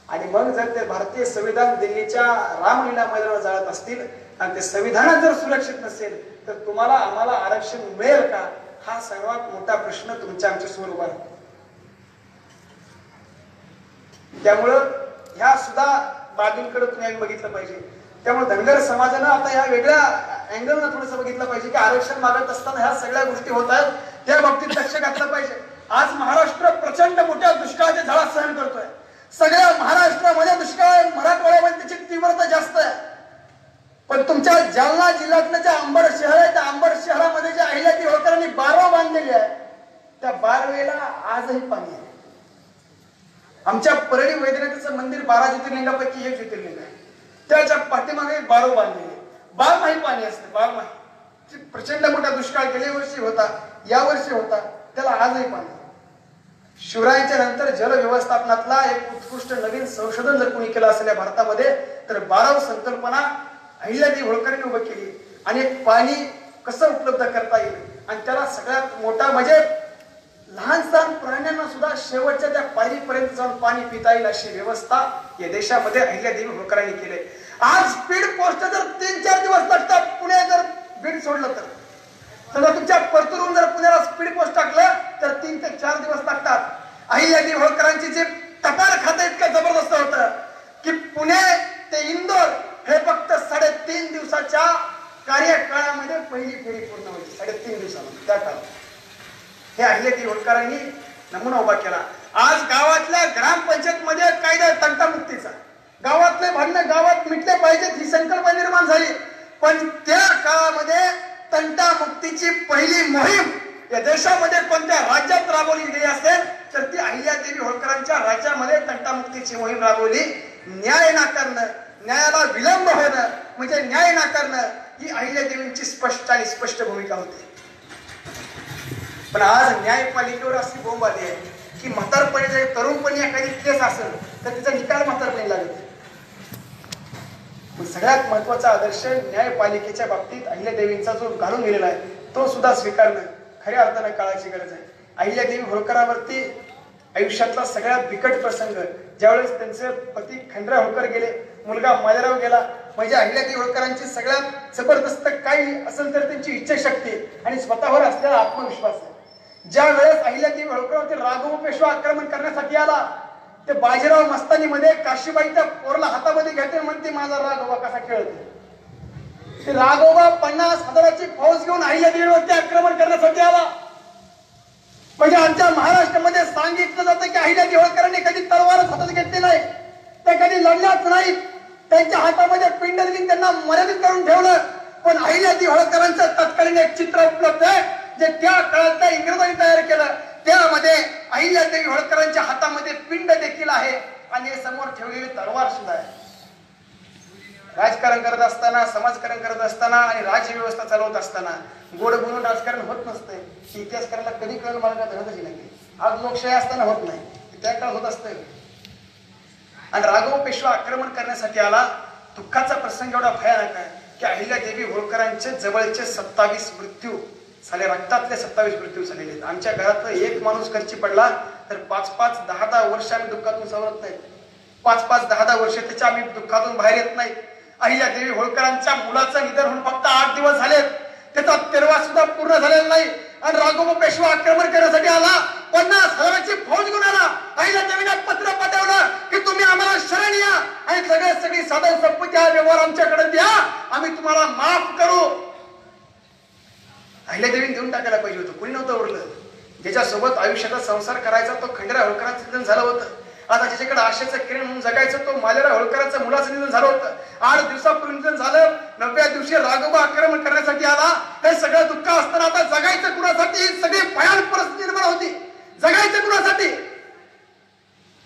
आणि मग जर ते भारतीय संविधान दिल्लीच्या रामलीला मैदानावर जाळत असतील आणि ते संविधानात जर सुरक्षित नसेल तर तुम्हाला आम्हाला आरक्षण मिळेल का, हा सर्वात मोठा प्रश्न तुमच्या आमच्या समोर उभा आहे. त्यामुळं ह्या सुद्धा बाबींकडे तुम्ही बघितलं पाहिजे. त्यामुळे धनगर समाजानं आता ह्या वेगळ्या अँगलनं थोडंसं बघितलं पाहिजे की आरक्षण मागत असताना ह्या सगळ्या गोष्टी होत आहेत, त्या बाबतीत लक्ष घातलं पाहिजे. आज महाराष्ट्र प्रचंड मोठ्या दुष्काळाच्या झळा सहन करतोय. सगळ्या महाराष्ट्रामध्ये दुष्काळ, मराठवाड्यामध्ये त्याची तीव्रता जास्त आहे. पण तुमच्या जालना जिल्ह्यातलं जे अंबड शहर आहे त्या अंबड शहरामध्ये जे अहिल्यादेवी होळकरांनी बारव बांधलेली आहे त्या बारवेला आजही पाणी आहे. आमच्या परळी वैद्यनाथाचं मंदिर 12 ज्योतिर्लिंगापैकी एक ज्योतिर्लिंग आहे. त्याच्या पाठीमागे बारव बांधलेले, बारमाही पाणी असतं. बारमाही प्रचंड मोठा दुष्काळ गेल्या वर्षी होता, या वर्षी होता, त्याला आजही पाणी. शिवरायांच्या नंतर जल व्यवस्थापनातला एक उत्कृष्ट नवीन संशोधन जर कोणी केलं असेल या भारतामध्ये तर बारव संकल्पना अहिल्यादेवी होळकरांनी उभं केली. आणि एक पाणी कसं उपलब्ध करता येईल आणि त्याला सगळ्यात मोठा म्हणजे लहान सहान प्राण्यांना सुद्धा शेवटच्या त्या पायरीपर्यंत जाऊन पाणी पिता येईल अशी व्यवस्था या देशामध्ये अहिल्यादेवी होळकरांनी केली. आज स्पीड पोस्ट जर 3-4 दिवस लागतात पुणे जर बीड सोडलं तर समजा तुमच्या परतूरून जर पुण्याला स्पीड पोस्ट टाकलं तर 3 ते 4 दिवस लागतात. अहिल्यादेवी होळकरांची जे टपाल खातं इतकं जबरदस्त होतं की पुणे ते इंदोर हे फक्त 3.5 दिवसाच्या कार्यकाळामध्ये पहिली फेरी पूर्ण होती. 3.5 दिवसामध्ये त्या काळात हे अहिल्यादेवी होळकरांनी नमुना उभा केला. आज गावातल्या ग्रामपंचायत मध्ये कायदा तंटामुक्तीचा, गावातले भांडणं गावात मिटले पाहिजेत ही संकल्पना निर्माण झाली. पण त्या काळामध्ये तंटामुक्तीची पहिली मोहीम या देशामध्ये कोणत्या राज्यात राबवली गेली असेल तर ती अहिल्यादेवी होळकरांच्या राज्यामध्ये तंटामुक्तीची मोहीम राबवली. न्याय नाकारणं, न्यायाला विलंब होणं म्हणजे न्याय नाकारणं ही अहिल्यादेवींची स्पष्ट आणि स्पष्ट भूमिका होती. पण आज न्यायपालिकेवर अशी बोंब आली आहे की म्हातारपणी जर तरुणपणी एखादी केस असेल तर तिचा निकाल म्हातारपणी लागत. सगळ्यात महत्वाचा आदर्श न्यायपालिकेच्या बाबतीत अहिल्यादेवींचा जो घालून गेलेला आहे तो सुद्धा स्वीकारणं खऱ्या अर्थानं काळाची गरज आहे. अहिल्यादेवी होळकरांवरती आयुष्यातला सगळ्यात बिकट प्रसंग ज्यावेळेस त्यांचे पती खंडराव होळकर गेले, मुलगा मालेराव गेला म्हणजे अहिल्यादेवी होळकरांची सगळ्यात जबरदस्त काही असेल तर त्यांची इच्छाशक्ती आणि स्वतःवर असलेला आत्मविश्वास आहे. ज्या वेळेस अहिल्यादेवी होळकरांवरती राघव पेशवा आक्रमण करण्यासाठी आला ते बाजीराव मस्तानीमध्ये काशीबाईच्या पोरला हातामध्ये घेते म्हणते माझा राघोबा कसा खेळते. ते राघोबा 50,000ची फौज घेऊन अहिल्यादेवीवरती आक्रमण करण्यासाठी आला. म्हणजे आमच्या महाराष्ट्रामध्ये सांगितलं जातं की अहिल्यादेवी होळकरांनी कधी तलवारच हातात घेतली नाही, ते कधी लढल्याच नाहीत, त्यांच्या हातामध्ये पिंड दिली, त्यांना मर्यादित करून ठेवलं. पण अहिल्यादेवी होळकरांचं तत्कालीन एक चित्र उपलब्ध आहे जे त्या काळातल्या इंग्रजांनी तयार केलं. त्यामध्ये अहिल्यादेवी होळकरांच्या हातामध्ये पिंड देखील आहे आणि समोर ठेवलेली तलवार सुद्धा आहे. राजकारण करत असताना, समाजकारण करत असताना आणि राज्य व्यवस्था चालवत असताना गोड बोलून राजकारण होत नसतंय. इतिहासकाराला कधी कळलं मला काय धरतच नाही. आज लोकशाही असताना होत नाही, त्या काळात होत असतंय. आणि राघव पेशवा आक्रमण करण्यासाठी आला. दुःखाचा प्रसंग एवढा भयानक आहे की अहिल्यादेवी होळकरांचे जवळचे 27 मृत्यू झाले, रक्तातले 27 मृत्यू झालेले आहेत. आमच्या घरात एक माणूस खर्ची पडला तर 5-5, 10-10 वर्ष आम्ही दुःखातून सावरत नाही. 5-5, 10-10 वर्ष त्याच्या आम्ही दुःखातून बाहेर येत नाही. अहिल्यादेवी होळकरांच्या मुलाचं निधन होऊन फक्त 8 दिवस झालेत, त्याचा 13वा सुद्धा पूर्ण झालेला नाही. आणि राघव पेशवा आक्रमण करण्यासाठी आला, 50,000ची फौज घेऊन आला. अहिल्यादेवीने पत्र पाठवलं की तुम्ही आम्हाला शरण या आणि सगळी साधन संपत्ती व्यवहार आमच्याकडे द्या, आम्ही तुम्हाला माफ करू. अहिल्यादेवीने देऊन टाकायला पाहिजे होतं, कुणी नव्हतं उरलं. ज्याच्यासोबत आयुष्याचा संसार करायचा तो खंडेराव होळकरांचं निधन झालं होतं. आता ज्याच्याकडे आशेचं किरण म्हणून जगायचं तो मालेराव होळकरांचं मुलाचं निधन झालं होतं. 8 दिवसापूर्वी निधन झालं. 9व्या दिवशी राघोबा आक्रमण करण्यासाठी आला. हे सगळं दुःख असताना आता जगायचं कुणासाठी? सगळी भयानक परिस्थिती निर्माण होती. जगायचं कुणासाठी?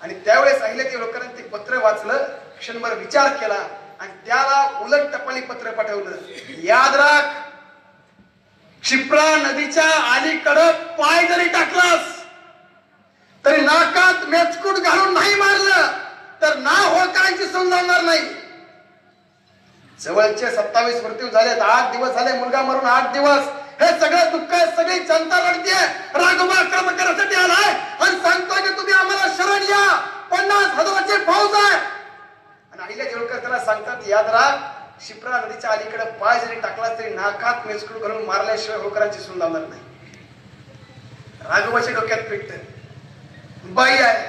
आणि त्यावेळेस अहिल्यादेवी होळकरांनी ते पत्र वाचलं, क्षणभर विचार केला आणि त्याला उलट टपाली पत्र पाठवलं. याद राख, क्षिप्रा नदीच्या अलीकडं पाय जरी टाकलास तरी नाकात मेचकूट घालून नाही मारलं तर ना होळकरांची समजावणार नाही. जवळचे 27 मृत्यू झालेत, 8 दिवस झाले, मुलगा मरून 8 दिवस. हे सगळं दुःख सगळी जनता रडतीये. राघोबा आक्रमण करण्यासाठी आलाय आणि सांगतोय की तुम्ही आम्हाला शरण या, 50,000ची फौज आहे. आणि अहिल्यादेवी होळकर त्याला सांगतात याद राख, क्षिप्रा नदीच्या अलीकडे पाय जरी टाकला तरी नाकात मेचकूट घालून मारल्याशिवाय होळकरांची समजावणार नाही. राघोबाच्या डोक्यात पेटत बाई आहे,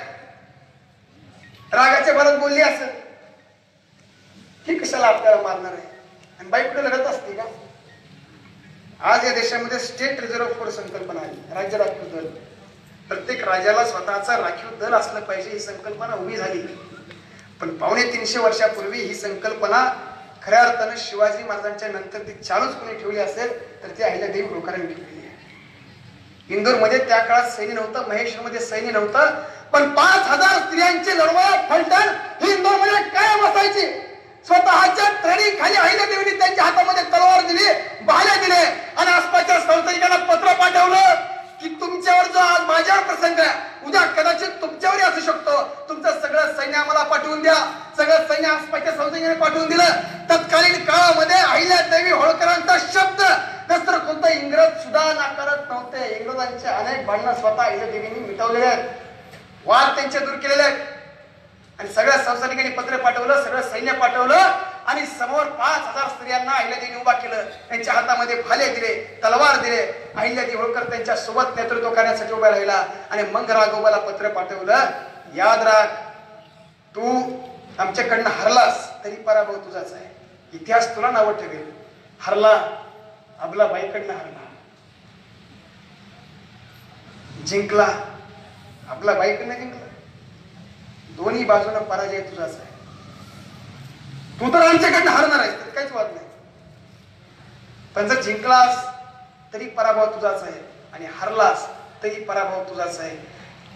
रागाच्या भरात बोलली असेल ही कशाला आपल्याला मारणार आहे. आणि बाई कुठे लढत असते का? आज या देशामध्ये स्टेट रिझर्व्ह फोर्स संकल्पना आली, राज्य राखीव दल. प्रत्येक राज्याला स्वतःचा राखीव दल असलं पाहिजे ही संकल्पना उभी झाली. पण 250 वर्षापूर्वी ही संकल्पना खऱ्या अर्थानं शिवाजी महाराजांच्या नंतर ती चालूच कोणी ठेवली असेल तर ती अहिल्यादेवी होळकरांनी ठेवली आहे. इंदोरमध्ये त्या काळात सैन्य नव्हतं, महेश्वरमध्ये सैन्य नव्हतं, पण 5000 स्त्रियांचे लढवळ फलटण ही इंदोरमध्ये कायम असायची. स्वतःच्या तळी खाली अहिल्यादेवीने त्यांच्या हातामध्ये तलवार दिली, भाले दिले आणि आसपासच्या संस्थानिकांना पत्र पाठवलं की तुमच्यावर जो आज माझ्यावर प्रसंग आहे उद्या कदाचित तुमच्यावरही असू शकतो, तुमचं सगळं सैन्य आम्हाला पाठवून द्या. सगळं सैन्य आसपासच्या संस्थानिकांनी पाठवून दिलं. तत्कालीन काळामध्ये अहिल्यादेवी होळकरांचा शब्द नंतर कोणता इंग्रज सुद्धा नाकारत नव्हते. इंग्रजांचे अनेक भांडणं स्वतः अहिल्यादेवींनी मिटवलेले आहेत, वाद त्यांचे दूर केलेले आहेत. आणि सगळ्या संस्थानिकांनी पत्र पाठवलं, सगळं सैन्य पाठवलं आणि समोर 5000 स्त्रियांना अहिल्यादेवीने उभा केलं. त्यांच्या हातामध्ये भाले दिले, तलवार दिले. अहिल्यादेवी होळकर त्यांच्या सोबत नेतृत्व करण्यासाठी उभा राहिला आणि मग राघोबाला पत्र पाठवलं, याद राख, तू आमच्याकडनं हरलास तरी पराभव तुझाच आहे. इतिहास तुला नावं ठेवेल. हरला, अबला बाईकडनं हरला. जिंकला, अबला बाईकडनं जिंकला. दोन्ही बाजूला पराजय तुझाच आहे. तू तर आमच्याकडनं हरणार आहेस, तर काहीच वाद नाही. पण जर जिंकलास तरी पराभव तुझाच आहे आणि हरलास तरी पराभव तुझाच आहे.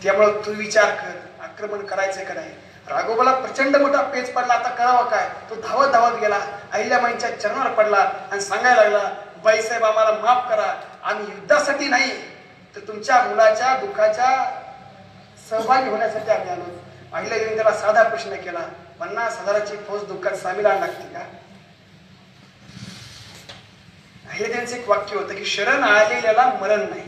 त्यामुळे तू विचार कर, आक्रमण करायचं का नाही. राघोबाला प्रचंड मोठा पेच पडला. आता करावं काय. तो धावत धावत गेला, अहिल्याबाईंच्या चरणावर पडला आणि सांगायला लागला, बाईसाहेब आम्हाला माफ करा, आम्ही युद्धासाठी नाही तर तुमच्या मुलाच्या दुःखाच्या सहभागी होण्यासाठी आम्ही आलो. अहिल्यादेवीने त्याला साधा प्रश्न केला, 50,000ची फौज दुःखात सामील लागते का. अहिल्यादेवींचं एक वाक्य होतं की शरण आलेल्याला मरण नाही.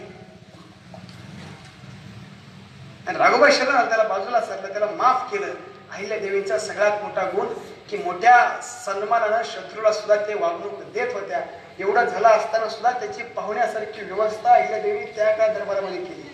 आणि राघोबा शरण आला, त्याला बाजूला सरलं, त्याला माफ केलं. अहिल्यादेवींचा सगळ्यात मोठा गुण की मोठ्या सन्मानानं शत्रूला सुद्धा ते वागणूक देत होत्या. एवढं झालं असताना सुद्धा त्याची पाहुण्यासारखी व्यवस्था अहिल्यादेवी त्या काळात दरबारामध्ये केली.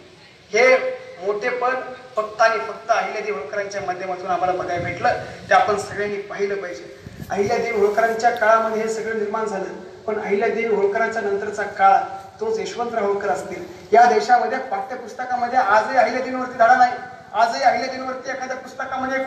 हे मोठेपण फक्त आणि फक्त अहिल्यादेवी होळकरांच्या माध्यमातून आम्हाला बघायला भेटलं. ते आपण सगळ्यांनी पाहिलं पाहिजे. अहिल्यादेवी होळकरांच्या काळामध्ये हे सगळं निर्माण झालं, पण अहिल्यादेवी होळकरांच्या नंतरचा काळ तोच यशवंतराव होळकर असतील. या देशामध्ये पाठ्यपुस्तकामध्ये आजही अहिल्यादेवीवरती धडा नाही. आजही अहिल्यादेवीवरती एखाद्या पुस्तकामध्ये